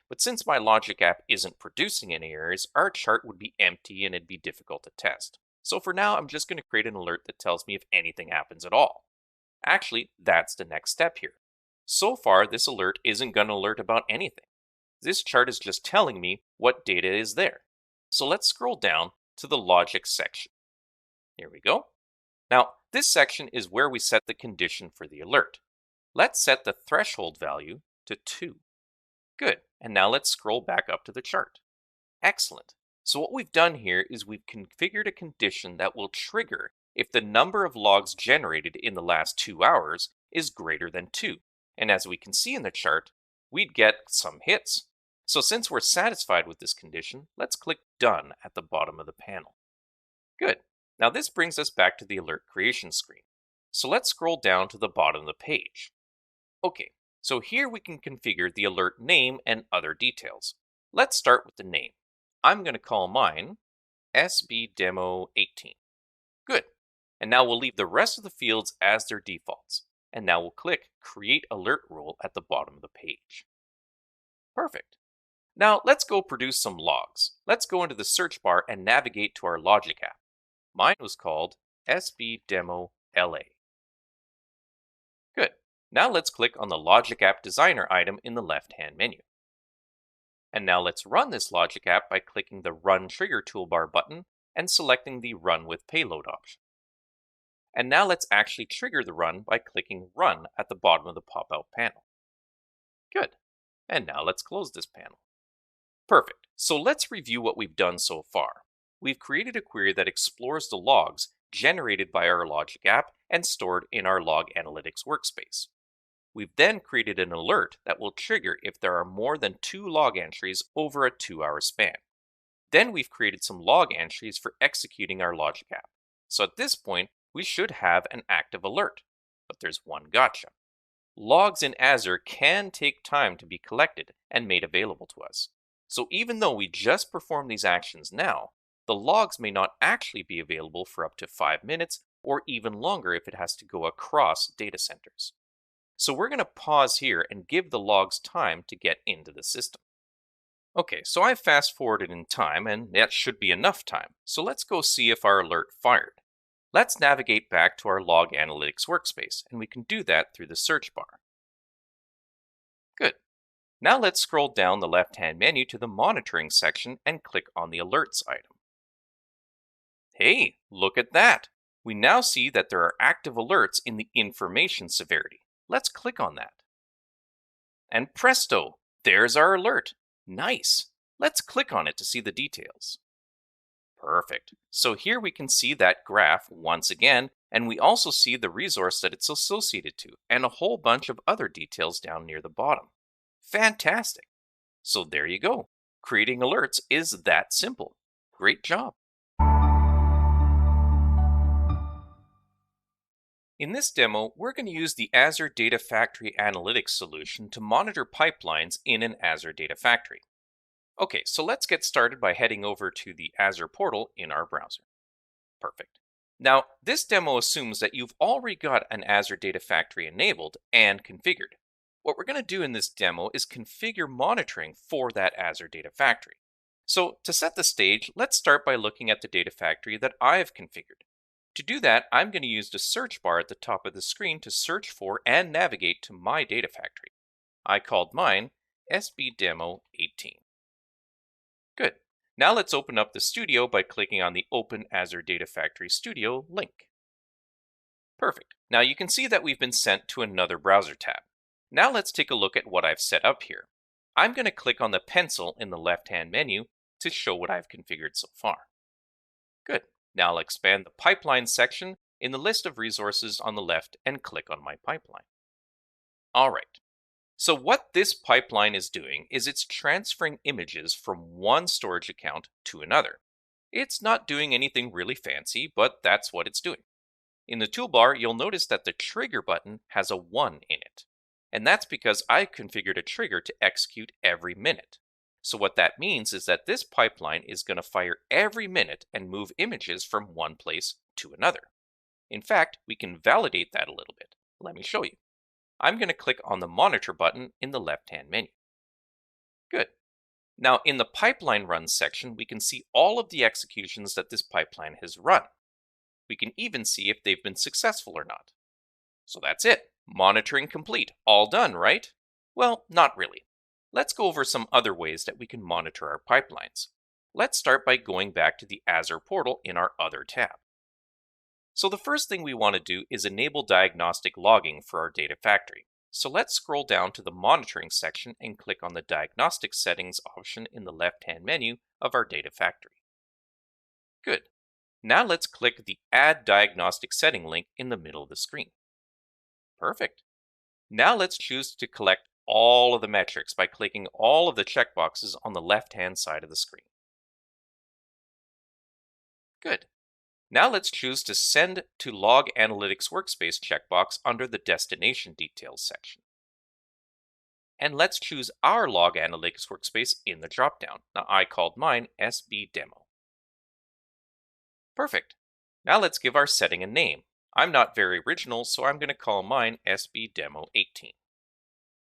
But since my logic app isn't producing any errors, our chart would be empty and it'd be difficult to test. So for now, I'm just going to create an alert that tells me if anything happens at all. Actually, that's the next step here. So far, this alert isn't going to alert about anything. This chart is just telling me what data is there. So let's scroll down to the logic section. Here we go. Now, this section is where we set the condition for the alert. Let's set the threshold value to 2. Good, and now let's scroll back up to the chart. Excellent. So what we've done here is we've configured a condition that will trigger if the number of logs generated in the last 2 hours is greater than 2. And as we can see in the chart, we'd get some hits. So since we're satisfied with this condition, let's click Done at the bottom of the panel. Good. Now this brings us back to the alert creation screen. So let's scroll down to the bottom of the page. Okay, so here we can configure the alert name and other details. Let's start with the name. I'm going to call mine SBDemo18. Good. And now we'll leave the rest of the fields as their defaults. And now we'll click Create Alert Rule at the bottom of the page. Perfect. Now let's go produce some logs. Let's go into the search bar and navigate to our logic app. Mine was called SBDemoLA. Good. Now let's click on the Logic App Designer item in the left-hand menu. And now let's run this logic app by clicking the Run Trigger toolbar button and selecting the Run with Payload option. And now let's actually trigger the run by clicking Run at the bottom of the pop-out panel. Good. And now let's close this panel. Perfect. So let's review what we've done so far. We've created a query that explores the logs generated by our logic app and stored in our Log Analytics workspace. We've then created an alert that will trigger if there are more than 2 log entries over a 2-hour span. Then we've created some log entries for executing our logic app. So at this point, we should have an active alert. But there's one gotcha. Logs in Azure can take time to be collected and made available to us. So even though we just perform these actions now, the logs may not actually be available for up to 5 minutes or even longer if it has to go across data centers. So we're going to pause here and give the logs time to get into the system. Okay, so I've fast forwarded in time and that should be enough time. So let's go see if our alert fired. Let's navigate back to our Log Analytics workspace, and we can do that through the search bar. Good. Now let's scroll down the left-hand menu to the Monitoring section and click on the Alerts item. Hey, look at that! We now see that there are active alerts in the Information severity. Let's click on that. And presto! There's our alert. Nice! Let's click on it to see the details. Perfect. So here we can see that graph once again, and we also see the resource that it's associated to, and a whole bunch of other details down near the bottom. Fantastic. So there you go. Creating alerts is that simple. Great job. In this demo, we're going to use the Azure Data Factory Analytics solution to monitor pipelines in an Azure Data Factory. Okay, so let's get started by heading over to the Azure portal in our browser. Perfect. Now, this demo assumes that you've already got an Azure Data Factory enabled and configured. What we're going to do in this demo is configure monitoring for that Azure Data Factory. So to set the stage, let's start by looking at the Data Factory that I've configured. To do that, I'm going to use the search bar at the top of the screen to search for and navigate to my Data Factory. I called mine SBDemo18. Good. Now let's open up the Studio by clicking on the Open Azure Data Factory Studio link. Perfect. Now you can see that we've been sent to another browser tab. Now let's take a look at what I've set up here. I'm going to click on the pencil in the left-hand menu to show what I've configured so far. Good. Now I'll expand the Pipeline section in the list of resources on the left and click on my pipeline. All right. So what this pipeline is doing is it's transferring images from one storage account to another. It's not doing anything really fancy, but that's what it's doing. In the toolbar, you'll notice that the trigger button has a 1 in it. And that's because I configured a trigger to execute every minute. So what that means is that this pipeline is going to fire every minute and move images from one place to another. In fact, we can validate that a little bit. Let me show you. I'm going to click on the Monitor button in the left-hand menu. Good. Now in the Pipeline Runs section, we can see all of the executions that this pipeline has run. We can even see if they've been successful or not. So that's it. Monitoring complete. All done, right? Well, not really. Let's go over some other ways that we can monitor our pipelines. Let's start by going back to the Azure portal in our Other tab. So the first thing we want to do is enable diagnostic logging for our data factory. So let's scroll down to the Monitoring section and click on the Diagnostic Settings option in the left-hand menu of our data factory. Good. Now let's click the Add Diagnostic Setting link in the middle of the screen. Perfect. Now let's choose to collect all of the metrics by clicking all of the checkboxes on the left-hand side of the screen. Good. Now let's choose to Send to Log Analytics Workspace checkbox under the Destination Details section. And let's choose our Log Analytics Workspace in the dropdown. Now I called mine SB Demo. Perfect. Now let's give our setting a name. I'm not very original, so I'm going to call mine SB Demo 18.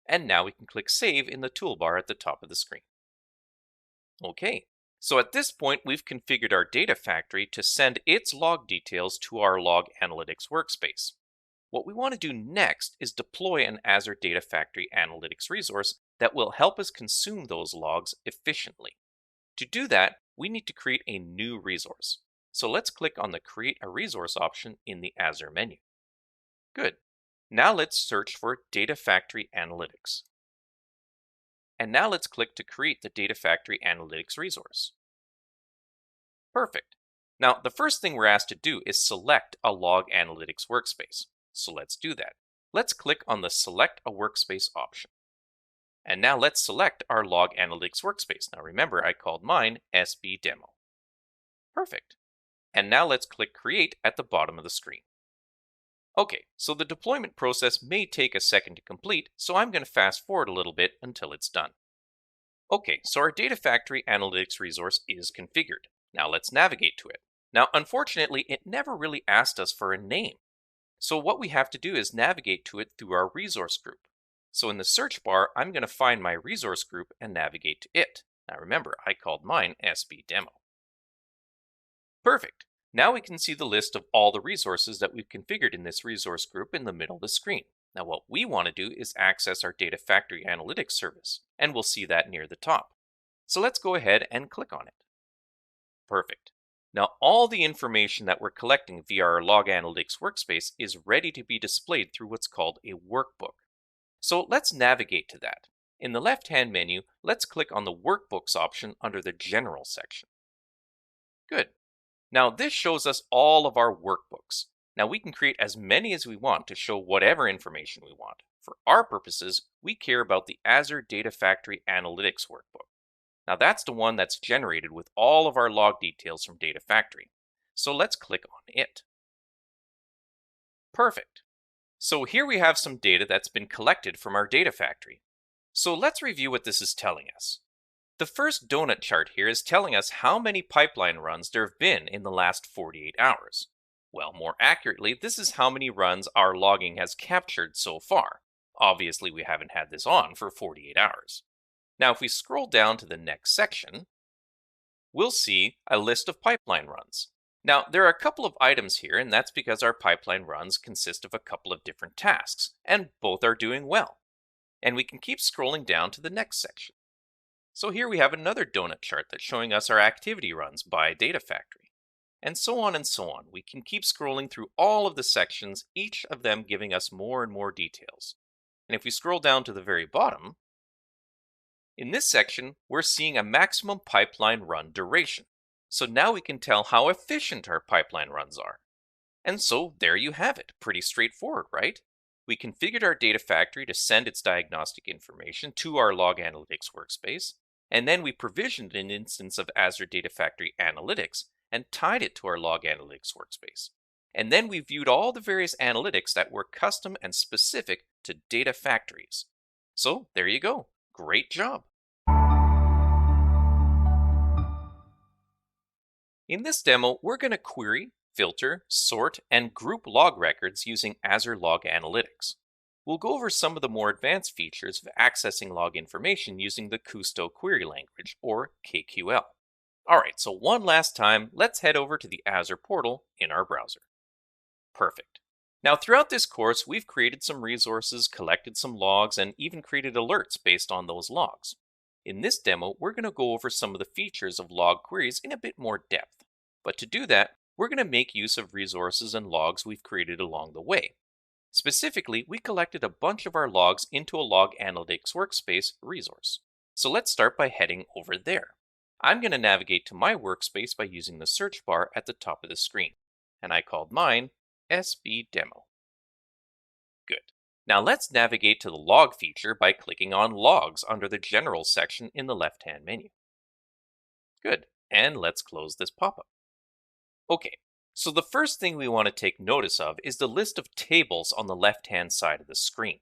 And now we can click Save in the toolbar at the top of the screen. Okay, so at this point we've configured our data factory to send its log details to our Log Analytics Workspace. What we want to do next is deploy an Azure Data Factory Analytics resource that will help us consume those logs efficiently. To do that, we need to create a new resource. So let's click on the Create a Resource option in the Azure menu. Good. Now let's search for Data Factory Analytics. And now let's click to create the Data Factory Analytics resource. Perfect. Now the first thing we're asked to do is select a Log Analytics workspace. So let's do that. Let's click on the Select a Workspace option. And now let's select our Log Analytics workspace. Now remember, I called mine SB Demo. Perfect. And now let's click Create at the bottom of the screen. Okay, so the deployment process may take a second to complete, so I'm going to fast forward a little bit until it's done. Okay, so our Data Factory Analytics resource is configured. Now let's navigate to it. Now, unfortunately, it never really asked us for a name. So what we have to do is navigate to it through our resource group. So in the search bar, I'm going to find my resource group and navigate to it. Now remember, I called mine SB Demo. Perfect. Now we can see the list of all the resources that we've configured in this resource group in the middle of the screen. Now what we want to do is access our Data Factory Analytics service, and we'll see that near the top. So let's go ahead and click on it. Perfect. Now all the information that we're collecting via our Log Analytics workspace is ready to be displayed through what's called a workbook. So let's navigate to that. In the left-hand menu, let's click on the Workbooks option under the General section. Good. Now this shows us all of our workbooks. Now we can create as many as we want to show whatever information we want. For our purposes, we care about the Azure Data Factory Analytics workbook. Now that's the one that's generated with all of our log details from Data Factory. So let's click on it. Perfect. So here we have some data that's been collected from our Data Factory. So let's review what this is telling us. The first donut chart here is telling us how many pipeline runs there have been in the last 48 hours. Well, more accurately, this is how many runs our logging has captured so far. Obviously, we haven't had this on for 48 hours. Now, if we scroll down to the next section, we'll see a list of pipeline runs. Now, there are a couple of items here, and that's because our pipeline runs consist of a couple of different tasks, and both are doing well. And we can keep scrolling down to the next section. So here we have another donut chart that's showing us our activity runs by Data Factory. And so on and so on. We can keep scrolling through all of the sections, each of them giving us more and more details. And if we scroll down to the very bottom, in this section, we're seeing a maximum pipeline run duration. So now we can tell how efficient our pipeline runs are. And so there you have it. Pretty straightforward, right? We configured our Data Factory to send its diagnostic information to our Log Analytics workspace, and then we provisioned an instance of Azure Data Factory Analytics and tied it to our Log Analytics workspace. And then we viewed all the various analytics that were custom and specific to data factories. So there you go. Great job. In this demo, we're going to query, filter, sort, and group log records using Azure Log Analytics. We'll go over some of the more advanced features of accessing log information using the Kusto query language, or KQL. Alright, so one last time, let's head over to the Azure portal in our browser. Perfect. Now throughout this course, we've created some resources, collected some logs, and even created alerts based on those logs. In this demo, we're going to go over some of the features of log queries in a bit more depth. But to do that, we're going to make use of resources and logs we've created along the way. Specifically, we collected a bunch of our logs into a Log Analytics Workspace resource. So let's start by heading over there. I'm going to navigate to my workspace by using the search bar at the top of the screen. And I called mine SB Demo. Good. Now let's navigate to the log feature by clicking on Logs under the General section in the left-hand menu. Good, and let's close this pop-up. Okay, so the first thing we want to take notice of is the list of tables on the left-hand side of the screen.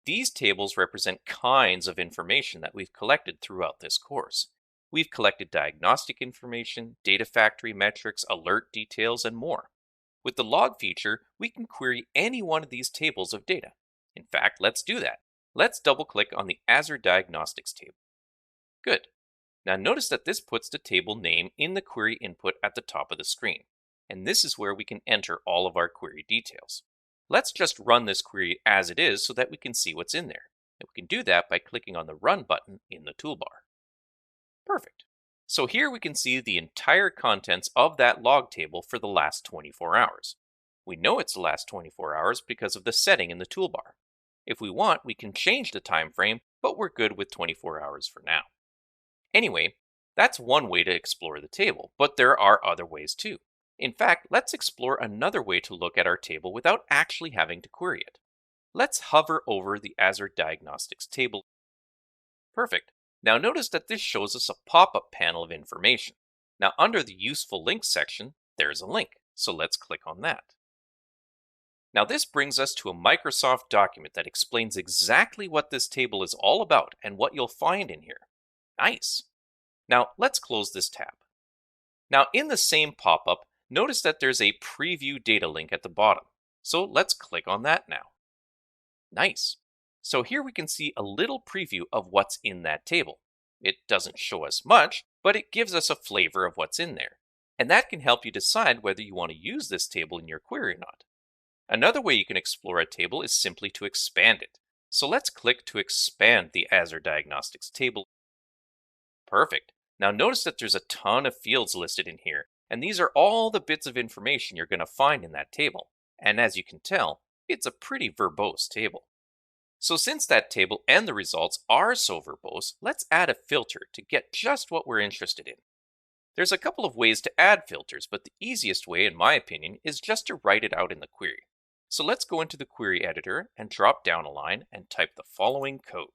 These tables represent kinds of information that we've collected throughout this course. We've collected diagnostic information, data factory metrics, alert details, and more. With the log feature, we can query any one of these tables of data. In fact, let's do that. Let's double-click on the Azure Diagnostics table. Good. Now notice that this puts the table name in the query input at the top of the screen. And this is where we can enter all of our query details. Let's just run this query as it is so that we can see what's in there. And we can do that by clicking on the Run button in the toolbar. Perfect. So here we can see the entire contents of that log table for the last 24 hours. We know it's the last 24 hours because of the setting in the toolbar. If we want, we can change the time frame, but we're good with 24 hours for now. Anyway, that's one way to explore the table, but there are other ways too. In fact, let's explore another way to look at our table without actually having to query it. Let's hover over the Azure Diagnostics table. Perfect. Now notice that this shows us a pop-up panel of information. Now under the Useful Links section, there's a link, so let's click on that. Now this brings us to a Microsoft document that explains exactly what this table is all about and what you'll find in here. Nice. Now let's close this tab. Now in the same pop-up, notice that there's a Preview Data link at the bottom. So let's click on that now. Nice. So here we can see a little preview of what's in that table. It doesn't show us much, but it gives us a flavor of what's in there. And that can help you decide whether you want to use this table in your query or not. Another way you can explore a table is simply to expand it. So let's click to expand the Azure Diagnostics table. Perfect. Now notice that there's a ton of fields listed in here, and these are all the bits of information you're going to find in that table. And as you can tell, it's a pretty verbose table. So since that table and the results are so verbose, let's add a filter to get just what we're interested in. There's a couple of ways to add filters, but the easiest way, in my opinion, is just to write it out in the query. So let's go into the query editor and drop down a line and type the following code.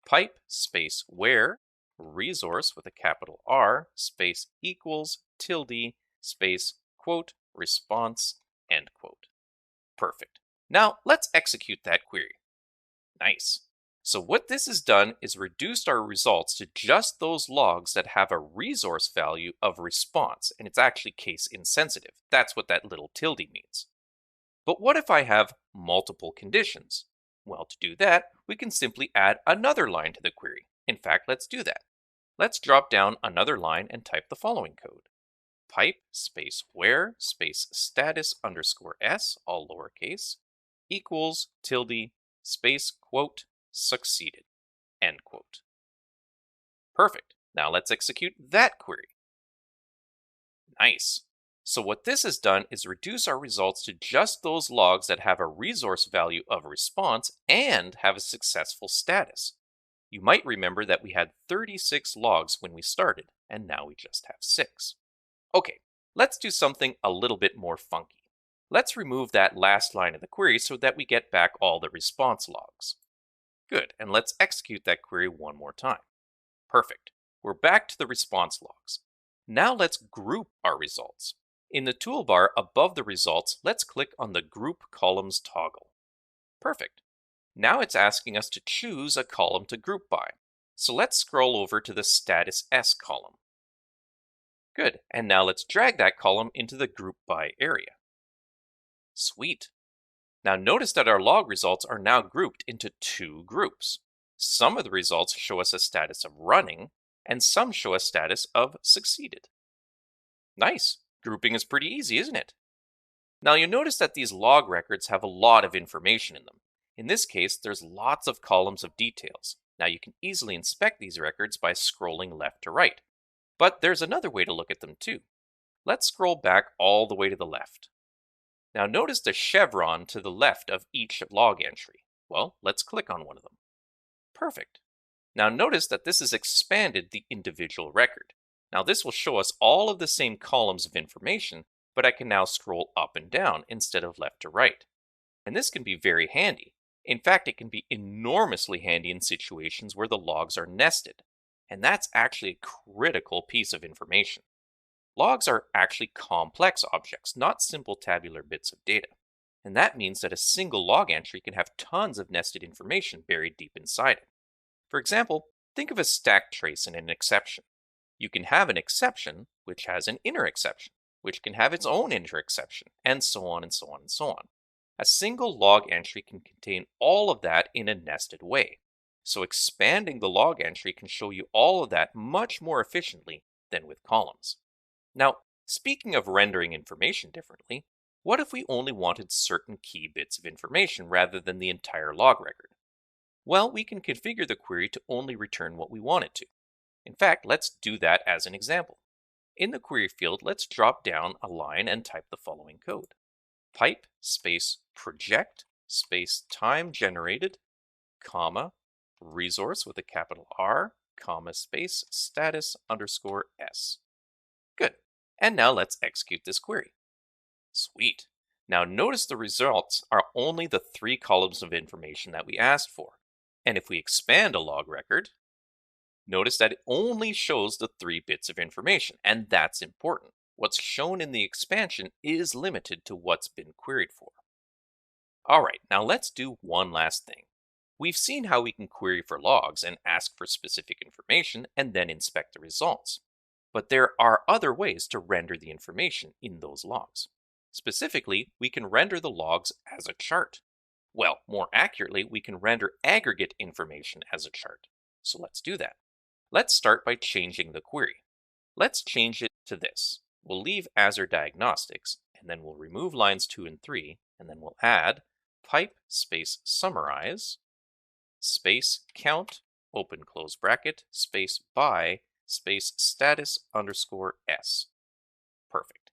Pipe space where resource with a capital R space equals tilde space quote response end quote. Perfect. Now let's execute that query. Nice. So what this has done is reduced our results to just those logs that have a resource value of response, and it's actually case insensitive. That's what that little tilde means. But what if I have multiple conditions? Well, to do that, we can simply add another line to the query. In fact, let's do that. Let's drop down another line and type the following code. Pipe space where space status underscore s, all lowercase, equals tilde space quote succeeded end quote. Perfect. Now let's execute that query. Nice. So what this has done is reduce our results to just those logs that have a resource value of response and have a successful status. You might remember that we had 36 logs when we started, and now we just have 6. Okay, let's do something a little bit more funky. Let's remove that last line of the query so that we get back all the response logs. Good, and let's execute that query one more time. Perfect. We're back to the response logs. Now let's group our results. In the toolbar above the results, let's click on the Group Columns toggle. Perfect. Now it's asking us to choose a column to group by. So let's scroll over to the Status S column. Good, and now let's drag that column into the Group By area. Sweet. Now notice that our log results are now grouped into 2 groups. Some of the results show us a status of running, and some show a status of succeeded. Nice. Grouping is pretty easy, isn't it? Now you'll notice that these log records have a lot of information in them. In this case, there's lots of columns of details. Now you can easily inspect these records by scrolling left to right. But there's another way to look at them too. Let's scroll back all the way to the left. Now notice the chevron to the left of each log entry. Well, let's click on one of them. Perfect. Now notice that this has expanded the individual record. Now this will show us all of the same columns of information, but I can now scroll up and down instead of left to right. And this can be very handy. In fact, it can be enormously handy in situations where the logs are nested, and that's actually a critical piece of information. Logs are actually complex objects, not simple tabular bits of data. And that means that a single log entry can have tons of nested information buried deep inside it. For example, think of a stack trace and an exception. You can have an exception, which has an inner exception, which can have its own inner exception, and so on and so on and so on. A single log entry can contain all of that in a nested way. So expanding the log entry can show you all of that much more efficiently than with columns. Now, speaking of rendering information differently, what if we only wanted certain key bits of information rather than the entire log record? Well, we can configure the query to only return what we want it to. In fact, let's do that as an example. In the query field, let's drop down a line and type the following code. Pipe space project space time generated, comma, resource with a capital R, comma space status underscore S. Good. And now let's execute this query. Sweet. Now notice the results are only the 3 columns of information that we asked for. And if we expand a log record, notice that it only shows the 3 bits of information, and that's important. What's shown in the expansion is limited to what's been queried for. All right, now let's do one last thing. We've seen how we can query for logs and ask for specific information and then inspect the results. But there are other ways to render the information in those logs. Specifically, we can render the logs as a chart. Well, more accurately, we can render aggregate information as a chart. So let's do that. Let's start by changing the query. Let's change it to this. We'll leave Azure Diagnostics, and then we'll remove lines 2 and 3, and then we'll add pipe space summarize space count, open close bracket, space by, space status underscore S. Perfect.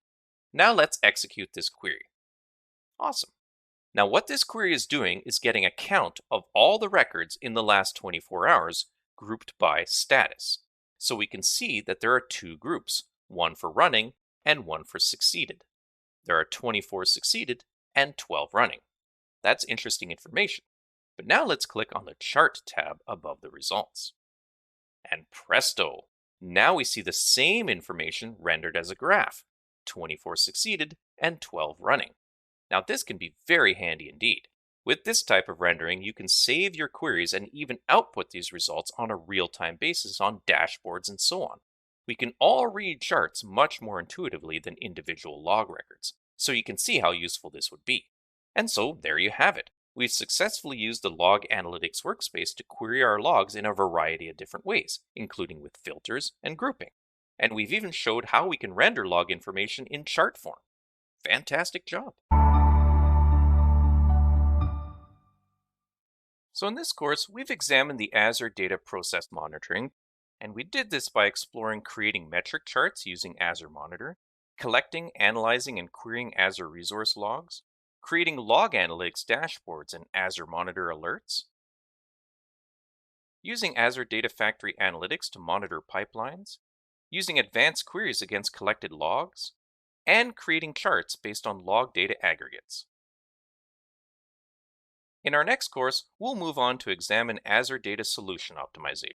Now let's execute this query. Awesome. Now what this query is doing is getting a count of all the records in the last 24 hours grouped by status. So we can see that there are 2 groups, one for running and one for succeeded. There are 24 succeeded and 12 running. That's interesting information. But now let's click on the Chart tab above the results. And presto! Now we see the same information rendered as a graph, 24 succeeded and 12 running. Now this can be very handy indeed. With this type of rendering, you can save your queries and even output these results on a real-time basis on dashboards and so on. We can all read charts much more intuitively than individual log records, so you can see how useful this would be. And so there you have it. We've successfully used the Log Analytics workspace to query our logs in a variety of different ways, including with filters and grouping. And we've even showed how we can render log information in chart form. Fantastic job! So in this course, we've examined the Azure Data Process Monitoring, and we did this by exploring creating metric charts using Azure Monitor, collecting, analyzing, and querying Azure Resource Logs, creating log analytics dashboards and Azure Monitor alerts, using Azure Data Factory Analytics to monitor pipelines, using advanced queries against collected logs, and creating charts based on log data aggregates. In our next course, we'll move on to examine Azure Data Solution Optimization.